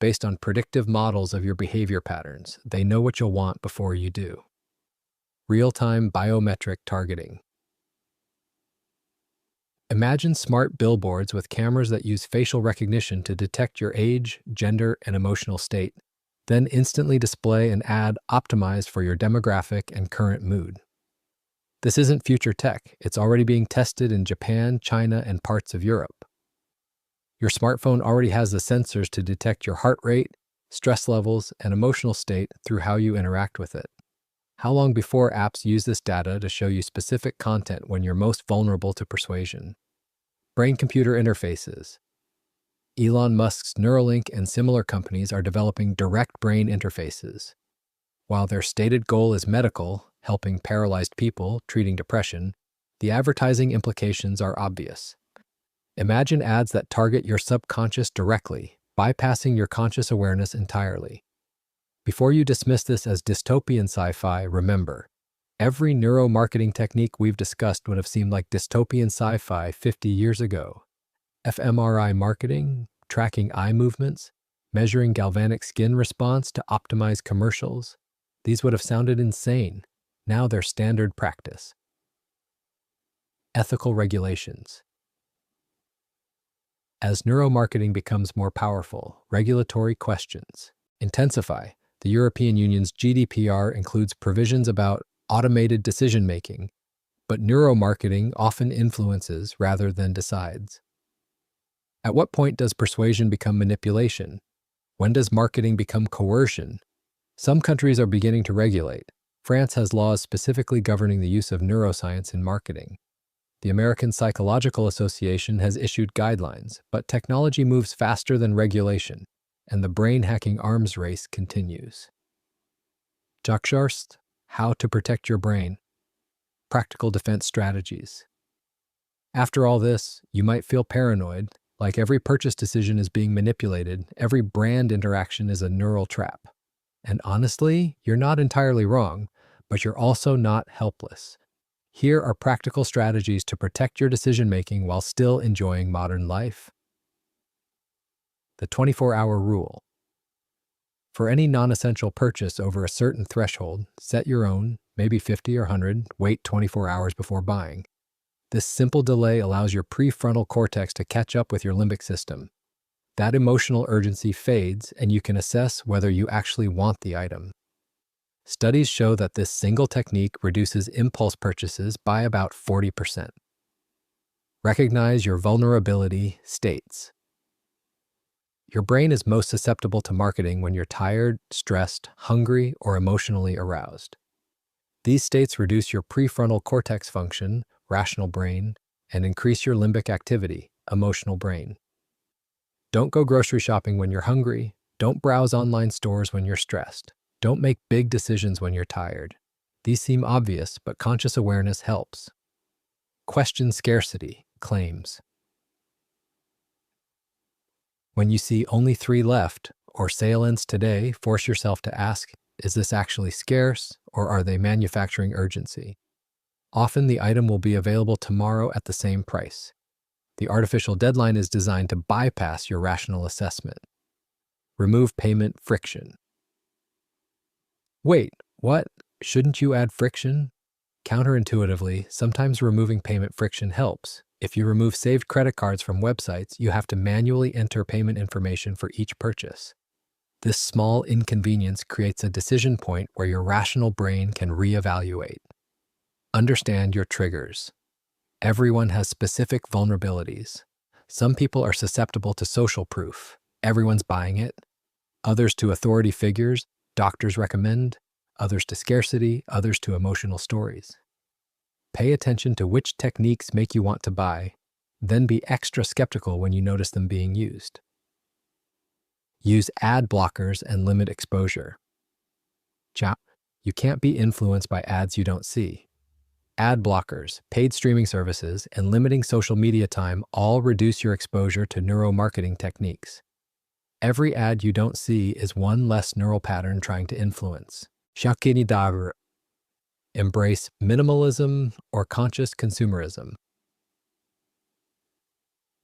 Based on predictive models of your behavior patterns, they know what you'll want before you do. Real-time biometric targeting. Imagine smart billboards with cameras that use facial recognition to detect your age, gender, and emotional state, then instantly display an ad optimized for your demographic and current mood. This isn't future tech. It's already being tested in Japan, China, and parts of Europe. Your smartphone already has the sensors to detect your heart rate, stress levels, and emotional state through how you interact with it. How long before apps use this data to show you specific content when you're most vulnerable to persuasion? Brain-computer interfaces. Elon Musk's Neuralink and similar companies are developing direct brain interfaces. While their stated goal is medical, helping paralyzed people, treating depression, the advertising implications are obvious. Imagine ads that target your subconscious directly, bypassing your conscious awareness entirely. Before you dismiss this as dystopian sci-fi, remember, every neuromarketing technique we've discussed would have seemed like dystopian sci-fi 50 years ago. fMRI marketing, tracking eye movements, measuring galvanic skin response to optimize commercials. These would have sounded insane. Now they're standard practice. Ethical regulations. As neuromarketing becomes more powerful, regulatory questions intensify. The European Union's GDPR includes provisions about automated decision-making, but neuromarketing often influences rather than decides. At what point does persuasion become manipulation? When does marketing become coercion? Some countries are beginning to regulate. France has laws specifically governing the use of neuroscience in marketing. The American Psychological Association has issued guidelines, but technology moves faster than regulation, and the brain-hacking arms race continues. Jakscharst, how to protect your brain. Practical defense strategies. After all this, you might feel paranoid, like every purchase decision is being manipulated, every brand interaction is a neural trap. And honestly, you're not entirely wrong, but you're also not helpless. Here are practical strategies to protect your decision-making while still enjoying modern life. The 24-hour rule. For any non-essential purchase over a certain threshold, set your own, maybe 50 or 100, wait 24 hours before buying. This simple delay allows your prefrontal cortex to catch up with your limbic system. That emotional urgency fades, and you can assess whether you actually want the item. Studies show that this single technique reduces impulse purchases by about 40%. Recognize your vulnerability states. Your brain is most susceptible to marketing when you're tired, stressed, hungry, or emotionally aroused. These states reduce your prefrontal cortex function, rational brain, and increase your limbic activity, emotional brain. Don't go grocery shopping when you're hungry. Don't browse online stores when you're stressed. Don't make big decisions when you're tired. These seem obvious, but conscious awareness helps. Question scarcity claims. When you see only 3 left, or sale ends today, force yourself to ask, is this actually scarce, or are they manufacturing urgency? Often the item will be available tomorrow at the same price. The artificial deadline is designed to bypass your rational assessment. Remove payment friction. Wait, what? Shouldn't you add friction? Counterintuitively, sometimes removing payment friction helps. If you remove saved credit cards from websites, you have to manually enter payment information for each purchase. This small inconvenience creates a decision point where your rational brain can reevaluate. Understand your triggers. Everyone has specific vulnerabilities. Some people are susceptible to social proof. Everyone's buying it. Others to authority figures, doctors recommend. Others to scarcity, others to emotional stories. Pay attention to which techniques make you want to buy, then be extra skeptical when you notice them being used. Use ad blockers and limit exposure. You can't be influenced by ads you don't see. Ad blockers, paid streaming services, and limiting social media time all reduce your exposure to neuromarketing techniques. Every ad you don't see is one less neural pattern trying to influence. Embrace minimalism or conscious consumerism.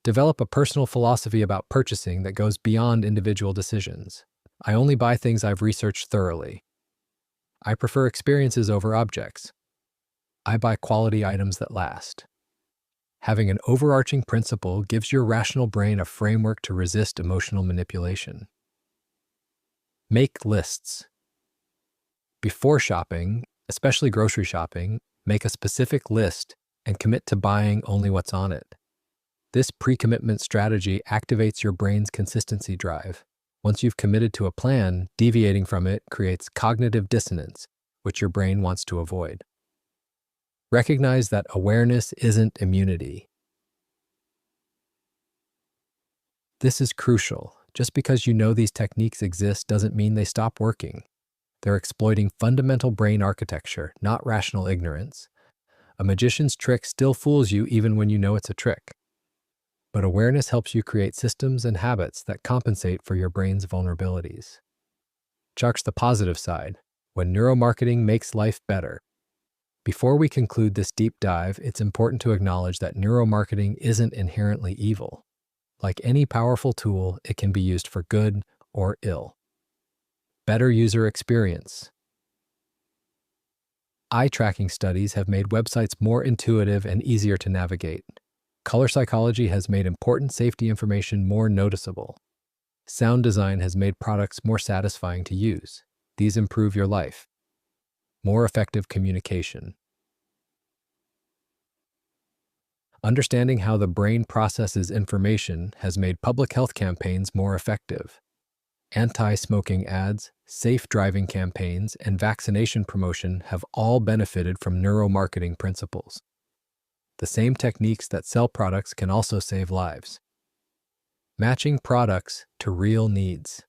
Develop a personal philosophy about purchasing that goes beyond individual decisions. I only buy things I've researched thoroughly. I prefer experiences over objects. I buy quality items that last. Having an overarching principle gives your rational brain a framework to resist emotional manipulation. Make lists. Before shopping, especially grocery shopping, make a specific list and commit to buying only what's on it. This pre-commitment strategy activates your brain's consistency drive. Once you've committed to a plan, deviating from it creates cognitive dissonance, which your brain wants to avoid. Recognize that awareness isn't immunity. This is crucial. Just because you know these techniques exist doesn't mean they stop working. They're exploiting fundamental brain architecture, not rational ignorance. A magician's trick still fools you even when you know it's a trick. But awareness helps you create systems and habits that compensate for your brain's vulnerabilities. Chuck's the positive side, when neuromarketing makes life better. Before we conclude this deep dive, it's important to acknowledge that neuromarketing isn't inherently evil. Like any powerful tool, it can be used for good or ill. Better user experience. Eye tracking studies have made websites more intuitive and easier to navigate. Color psychology has made important safety information more noticeable. Sound design has made products more satisfying to use. These improve your life. More effective communication. Understanding how the brain processes information has made public health campaigns more effective. Anti-smoking ads, safe driving campaigns, and vaccination promotion have all benefited from neuromarketing principles. The same techniques that sell products can also save lives. Matching products to real needs.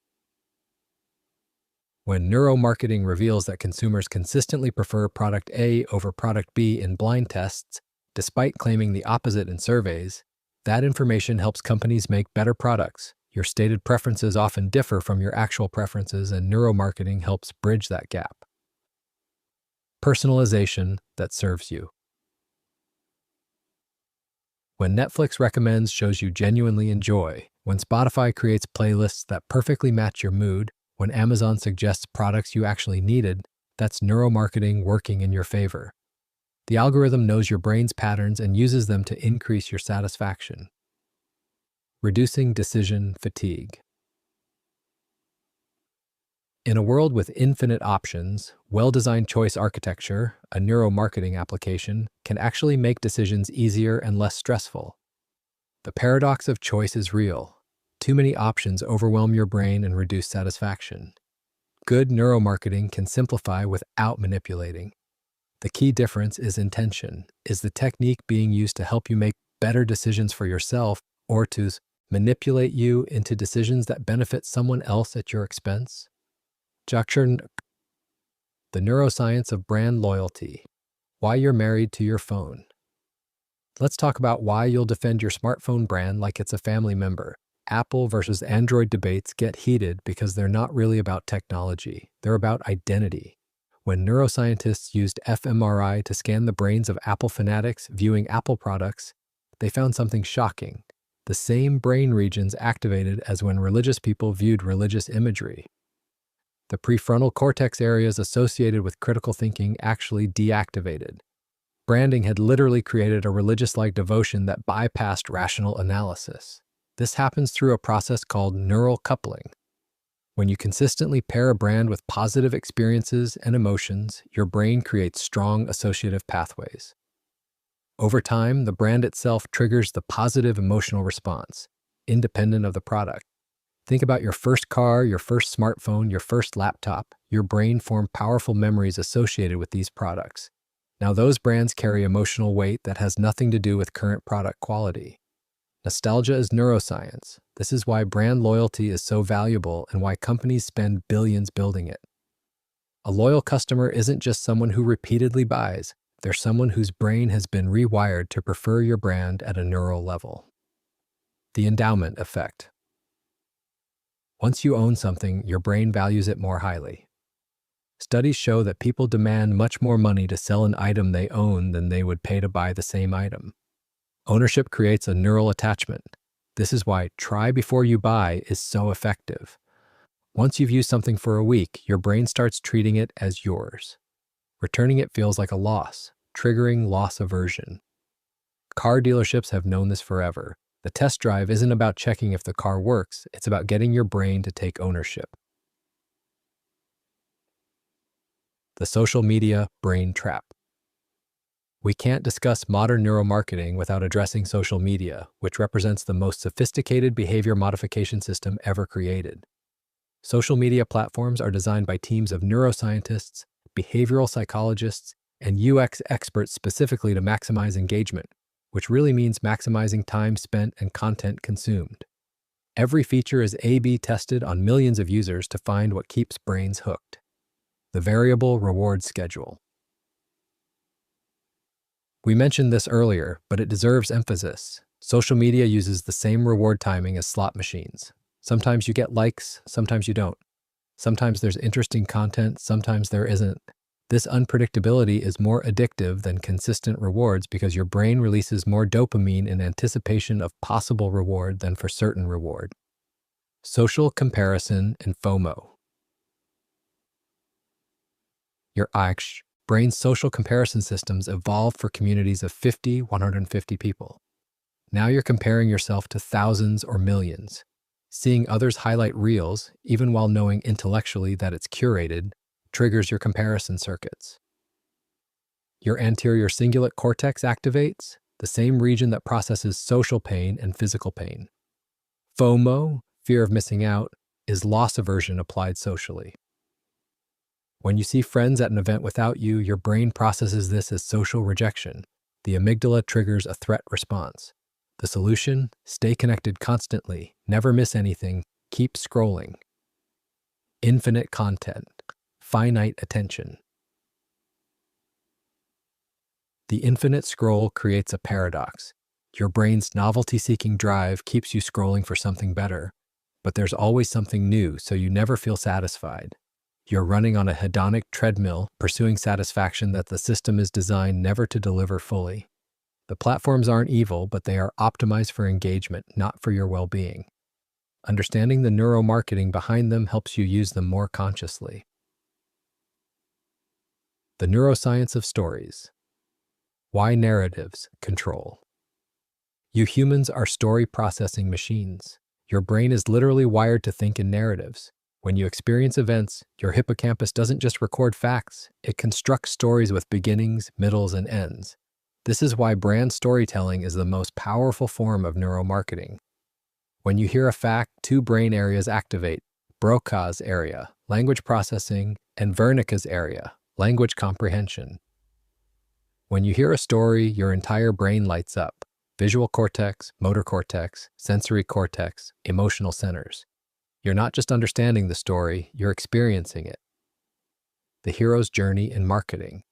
When neuromarketing reveals that consumers consistently prefer product A over product B in blind tests, despite claiming the opposite in surveys, that information helps companies make better products. Your stated preferences often differ from your actual preferences, and neuromarketing helps bridge that gap. Personalization that serves you. When Netflix recommends shows you genuinely enjoy, when Spotify creates playlists that perfectly match your mood, when Amazon suggests products you actually needed, that's neuromarketing working in your favor. The algorithm knows your brain's patterns and uses them to increase your satisfaction. Reducing decision fatigue. In a world with infinite options, well-designed choice architecture, a neuromarketing application, can actually make decisions easier and less stressful. The paradox of choice is real. Too many options overwhelm your brain and reduce satisfaction. Good neuromarketing can simplify without manipulating. The key difference is intention. Is the technique being used to help you make better decisions for yourself or to manipulate you into decisions that benefit someone else at your expense? The neuroscience of brand loyalty. Why you're married to your phone. Let's talk about why you'll defend your smartphone brand like it's a family member. Apple versus Android debates get heated because they're not really about technology. They're about identity. When neuroscientists used fMRI to scan the brains of Apple fanatics viewing Apple products, they found something shocking. The same brain regions activated as when religious people viewed religious imagery. The prefrontal cortex areas associated with critical thinking actually deactivated. Branding had literally created a religious-like devotion that bypassed rational analysis. This happens through a process called neural coupling. When you consistently pair a brand with positive experiences and emotions, your brain creates strong associative pathways. Over time, the brand itself triggers the positive emotional response, independent of the product. Think about your first car, your first smartphone, your first laptop. Your brain formed powerful memories associated with these products. Now, those brands carry emotional weight that has nothing to do with current product quality. Nostalgia is neuroscience. This is why brand loyalty is so valuable and why companies spend billions building it. A loyal customer isn't just someone who repeatedly buys. They're someone whose brain has been rewired to prefer your brand at a neural level. The endowment effect. Once you own something, your brain values it more highly. Studies show that people demand much more money to sell an item they own than they would pay to buy the same item. Ownership creates a neural attachment. This is why try before you buy is so effective. Once you've used something for a week, your brain starts treating it as yours. Returning it feels like a loss, triggering loss aversion. Car dealerships have known this forever. The test drive isn't about checking if the car works, it's about getting your brain to take ownership. The social media brain trap. We can't discuss modern neuromarketing without addressing social media, which represents the most sophisticated behavior modification system ever created. Social media platforms are designed by teams of neuroscientists, behavioral psychologists, and UX experts specifically to maximize engagement, which really means maximizing time spent and content consumed. Every feature is A/B tested on millions of users to find what keeps brains hooked. The variable reward schedule. We mentioned this earlier, but it deserves emphasis. Social media uses the same reward timing as slot machines. Sometimes you get likes, sometimes you don't. Sometimes there's interesting content, sometimes there isn't. This unpredictability is more addictive than consistent rewards because your brain releases more dopamine in anticipation of possible reward than for certain reward. Social comparison and FOMO. Your brain's social comparison systems evolved for communities of 50, 150 people. Now you're comparing yourself to thousands or millions. Seeing others highlight reels, even while knowing intellectually that it's curated, triggers your comparison circuits. Your anterior cingulate cortex activates, the same region that processes social pain and physical pain. FOMO, fear of missing out, is loss aversion applied socially. When you see friends at an event without you, your brain processes this as social rejection. The amygdala triggers a threat response. The solution? Stay connected constantly, never miss anything, keep scrolling. Infinite content, finite attention. The infinite scroll creates a paradox. Your brain's novelty-seeking drive keeps you scrolling for something better, but there's always something new, so you never feel satisfied. You're running on a hedonic treadmill, pursuing satisfaction that the system is designed never to deliver fully. The platforms aren't evil, but they are optimized for engagement, not for your well-being. Understanding the neuromarketing behind them helps you use them more consciously. The neuroscience of stories. Why narratives control. You humans are story processing machines. Your brain is literally wired to think in narratives. When you experience events, your hippocampus doesn't just record facts, it constructs stories with beginnings, middles, and ends. This is why brand storytelling is the most powerful form of neuromarketing. When you hear a fact, two brain areas activate: Broca's area, language processing, and Wernicke's area, language comprehension. When you hear a story, your entire brain lights up: visual cortex, motor cortex, sensory cortex, emotional centers. You're not just understanding the story, you're experiencing it. The hero's journey in marketing.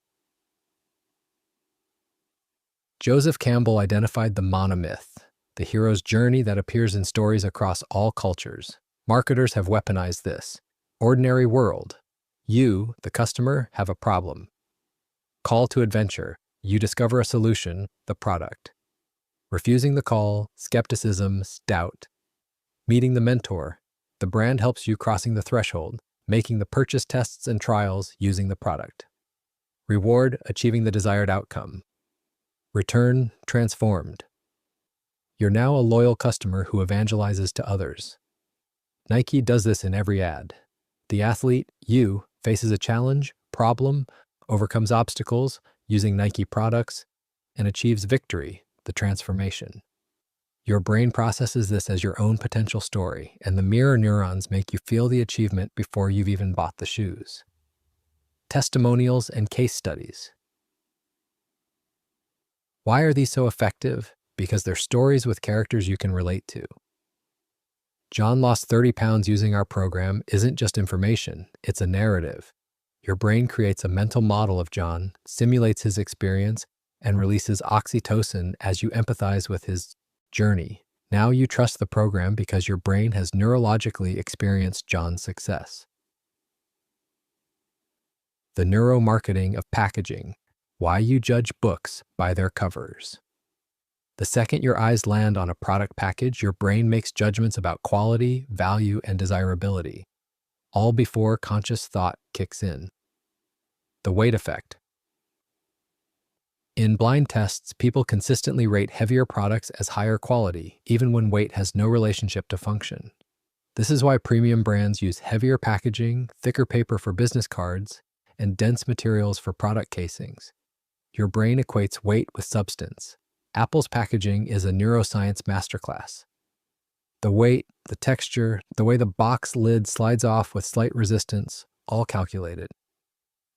Joseph Campbell identified the monomyth, the hero's journey that appears in stories across all cultures. Marketers have weaponized this. Ordinary world. You, the customer, have a problem. Call to adventure. You discover a solution, the product. Refusing the call, skepticism, doubt. Meeting the mentor. The brand helps you crossing the threshold, making the purchase tests and trials using the product. Reward, achieving the desired outcome. Return, transformed. You're now a loyal customer who evangelizes to others. Nike does this in every ad. The athlete, you, faces a challenge, problem, overcomes obstacles using Nike products, and achieves victory, the transformation. Your brain processes this as your own potential story, and the mirror neurons make you feel the achievement before you've even bought the shoes. Testimonials and case studies. Why are these so effective? Because they're stories with characters you can relate to. John lost 30 pounds using our program isn't just information, it's a narrative. Your brain creates a mental model of John, simulates his experience, and releases oxytocin as you empathize with his journey. Now you trust the program because your brain has neurologically experienced John's success. The neuromarketing of packaging. Why you judge books by their covers. The second your eyes land on a product package, your brain makes judgments about quality, value, and desirability, all before conscious thought kicks in. The weight effect. In blind tests, people consistently rate heavier products as higher quality, even when weight has no relationship to function. This is why premium brands use heavier packaging, thicker paper for business cards, and dense materials for product casings. Your brain equates weight with substance. Apple's packaging is a neuroscience masterclass. The weight, the texture, the way the box lid slides off with slight resistance, all calculated.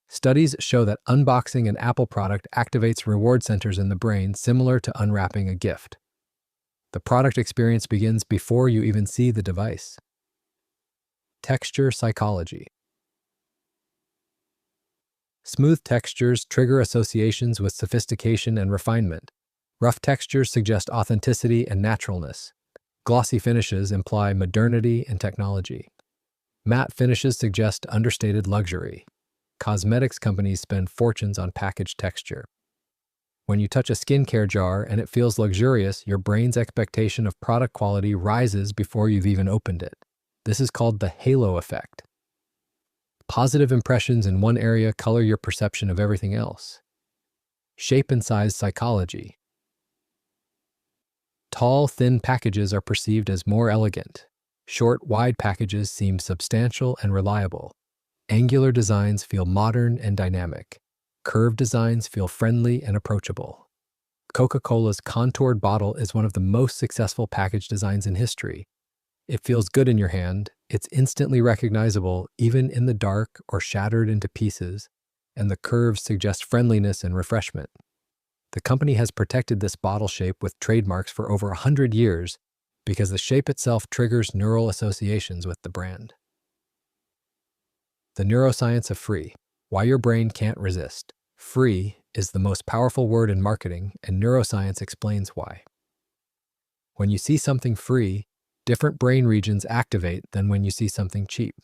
Studies show that unboxing an Apple product activates reward centers in the brain similar to unwrapping a gift. The product experience begins before you even see the device. Texture psychology. Smooth textures trigger associations with sophistication and refinement. Rough textures suggest authenticity and naturalness. Glossy finishes imply modernity and technology. Matte finishes suggest understated luxury. Cosmetics companies spend fortunes on package texture. When you touch a skincare jar and it feels luxurious, your brain's expectation of product quality rises before you've even opened it. This is called the halo effect. Positive impressions in one area color your perception of everything else. Shape and size psychology. Tall, thin packages are perceived as more elegant. Short, wide packages seem substantial and reliable. Angular designs feel modern and dynamic. Curved designs feel friendly and approachable. Coca-Cola's contoured bottle is one of the most successful package designs in history. It feels good in your hand, it's instantly recognizable even in the dark or shattered into pieces, and the curves suggest friendliness and refreshment. The company has protected this bottle shape with trademarks for over 100 years because the shape itself triggers neural associations with the brand. The neuroscience of free. Why your brain can't resist. Free is the most powerful word in marketing, and neuroscience explains why. When you see something free, different brain regions activate than when you see something cheap.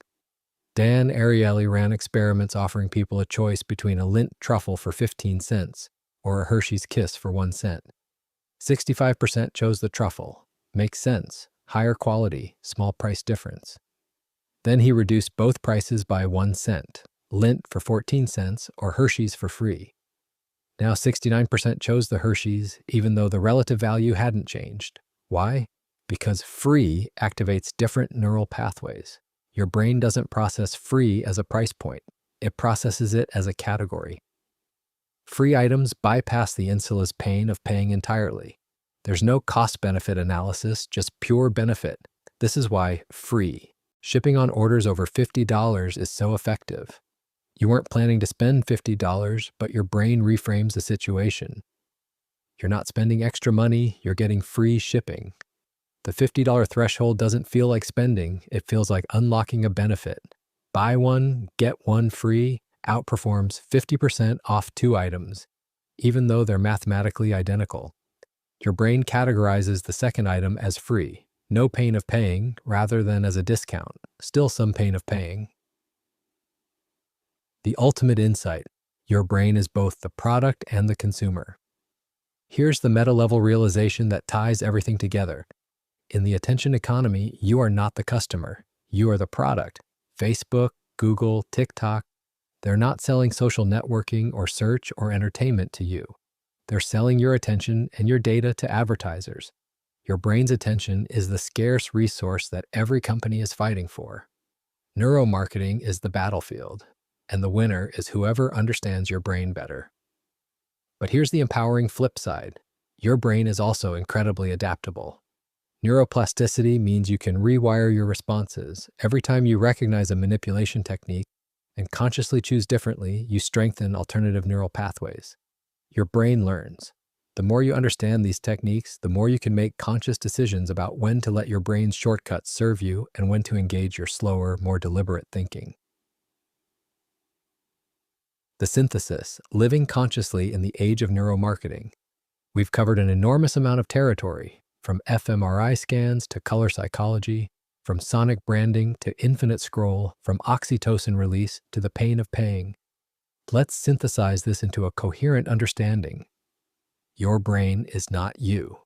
Dan Ariely ran experiments offering people a choice between a Lindt truffle for 15 cents or a Hershey's Kiss for 1 cent. 65% chose the truffle. Makes sense. Higher quality, small price difference. Then he reduced both prices by 1 cent. Lindt for 14 cents or Hershey's for free. Now 69% chose the Hershey's even though the relative value hadn't changed. Why? Because free activates different neural pathways. Your brain doesn't process free as a price point. It processes it as a category. Free items bypass the insila's pain of paying entirely. There's no cost-benefit analysis, just pure benefit. This is why free. Shipping on orders over $50 is so effective. You weren't planning to spend $50, but your brain reframes the situation. You're not spending extra money, you're getting free shipping. The $50 threshold doesn't feel like spending, it feels like unlocking a benefit. Buy one, get one free outperforms 50% off 2 items, even though they're mathematically identical. Your brain categorizes the second item as free, no pain of paying, rather than as a discount, still some pain of paying. The ultimate insight, your brain is both the product and the consumer. Here's the meta-level realization that ties everything together. In the attention economy, you are not the customer, you are the product. Facebook, Google, TikTok, they're not selling social networking or search or entertainment to you. They're selling your attention and your data to advertisers. Your brain's attention is the scarce resource that every company is fighting for. Neuromarketing is the battlefield, and the winner is whoever understands your brain better. But here's the empowering flip side. Your brain is also incredibly adaptable. Neuroplasticity means you can rewire your responses. Every time you recognize a manipulation technique and consciously choose differently, you strengthen alternative neural pathways. Your brain learns. The more you understand these techniques, the more you can make conscious decisions about when to let your brain's shortcuts serve you and when to engage your slower, more deliberate thinking. The synthesis, living consciously in the age of neuromarketing. We've covered an enormous amount of territory, from fMRI scans to color psychology, from sonic branding to infinite scroll, from oxytocin release to the pain of paying. Let's synthesize this into a coherent understanding. Your brain is not you.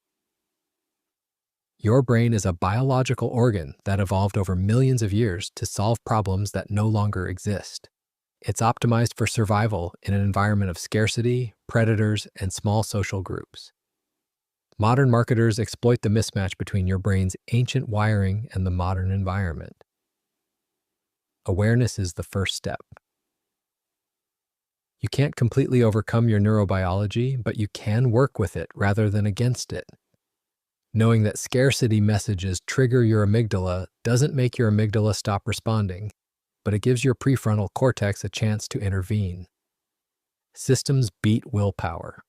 Your brain is a biological organ that evolved over millions of years to solve problems that no longer exist. It's optimized for survival in an environment of scarcity, predators, and small social groups. Modern marketers exploit the mismatch between your brain's ancient wiring and the modern environment. Awareness is the first step. You can't completely overcome your neurobiology, but you can work with it rather than against it. Knowing that scarcity messages trigger your amygdala doesn't make your amygdala stop responding, but it gives your prefrontal cortex a chance to intervene. Systems beat willpower.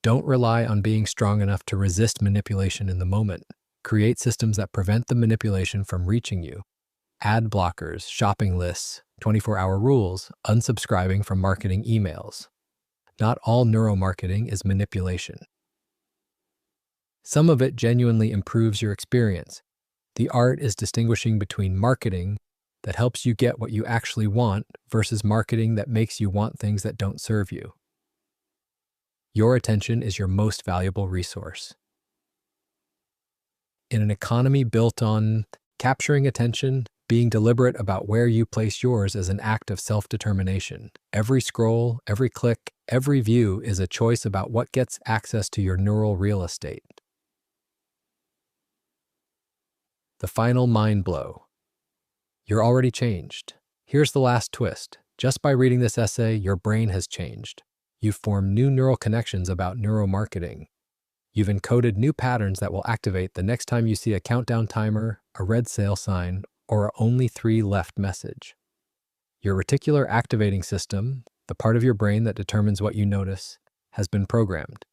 Don't rely on being strong enough to resist manipulation in the moment. Create systems that prevent the manipulation from reaching you. Ad blockers, shopping lists, 24-hour rules, unsubscribing from marketing emails. Not all neuromarketing is manipulation. Some of it genuinely improves your experience. The art is distinguishing between marketing that helps you get what you actually want versus marketing that makes you want things that don't serve you. Your attention is your most valuable resource. In an economy built on capturing attention, being deliberate about where you place yours is an act of self-determination. Every scroll, every click, every view is a choice about what gets access to your neural real estate. The final mind blow. You're already changed. Here's the last twist. Just by reading this essay, your brain has changed. You've formed new neural connections about neuromarketing. You've encoded new patterns that will activate the next time you see a countdown timer, a red sale sign, or a only 3 left message. Your reticular activating system, the part of your brain that determines what you notice, has been programmed.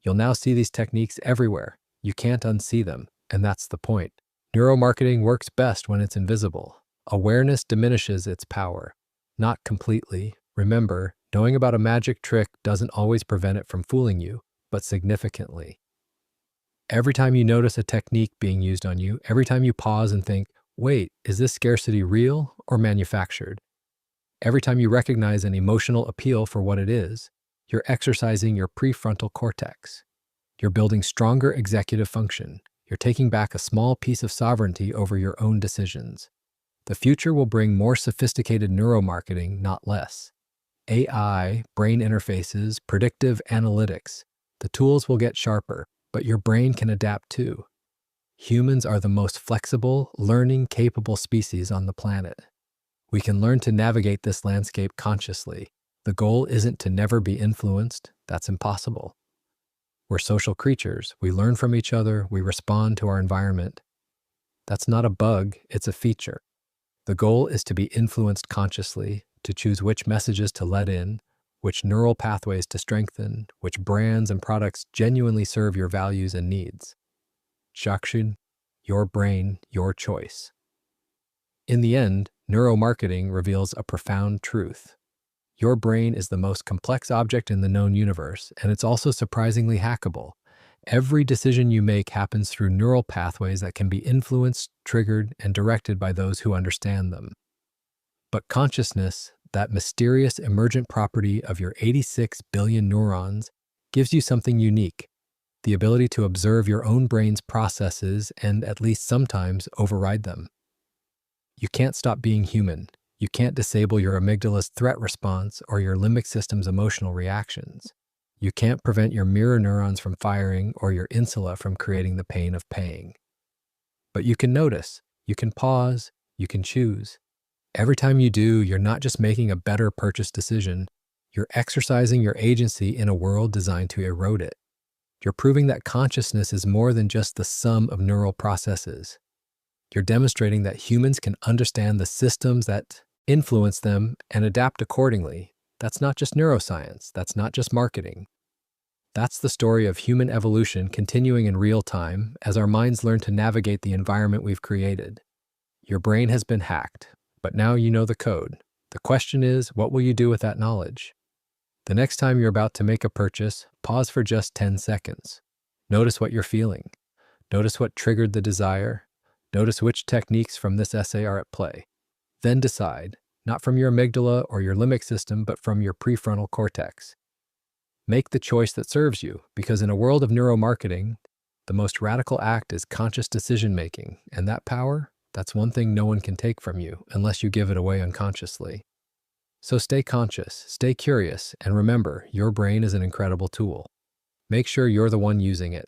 You'll now see these techniques everywhere. You can't unsee them, and that's the point. Neuromarketing works best when it's invisible. Awareness diminishes its power. Not completely. Remember, knowing about a magic trick doesn't always prevent it from fooling you, but significantly. Every time you notice a technique being used on you, every time you pause and think, wait, is this scarcity real or manufactured? Every time you recognize an emotional appeal for what it is, you're exercising your prefrontal cortex. You're building stronger executive function. You're taking back a small piece of sovereignty over your own decisions. The future will bring more sophisticated neuromarketing, not less. AI, brain interfaces, predictive analytics. The tools will get sharper, but your brain can adapt too. Humans are the most flexible, learning-capable species on the planet. We can learn to navigate this landscape consciously. The goal isn't to never be influenced. That's impossible. We're social creatures. We learn from each other. We respond to our environment. That's not a bug, it's a feature. The goal is to be influenced consciously, to choose which messages to let in, which neural pathways to strengthen, which brands and products genuinely serve your values and needs. Shakshin, your brain, your choice. In the end, neuromarketing reveals a profound truth. Your brain is the most complex object in the known universe, and it's also surprisingly hackable. Every decision you make happens through neural pathways that can be influenced, triggered, and directed by those who understand them. But consciousness, that mysterious emergent property of your 86 billion neurons, gives you something unique, the ability to observe your own brain's processes and, at least sometimes, override them. You can't stop being human. You can't disable your amygdala's threat response or your limbic system's emotional reactions. You can't prevent your mirror neurons from firing or your insula from creating the pain of paying. But you can notice, you can pause, you can choose. Every time you do, you're not just making a better purchase decision, you're exercising your agency in a world designed to erode it. You're proving that consciousness is more than just the sum of neural processes. You're demonstrating that humans can understand the systems that influence them and adapt accordingly. That's not just neuroscience. That's not just marketing. That's the story of human evolution continuing in real time as our minds learn to navigate the environment we've created. Your brain has been hacked, but now you know the code. The question is, what will you do with that knowledge? The next time you're about to make a purchase, pause for just 10 seconds. Notice what you're feeling. Notice what triggered the desire. Notice which techniques from this essay are at play. Then decide, not from your amygdala or your limbic system, but from your prefrontal cortex. Make the choice that serves you, because in a world of neuromarketing, the most radical act is conscious decision-making, and that power, that's one thing no one can take from you unless you give it away unconsciously. So stay conscious, stay curious, and remember, your brain is an incredible tool. Make sure you're the one using it.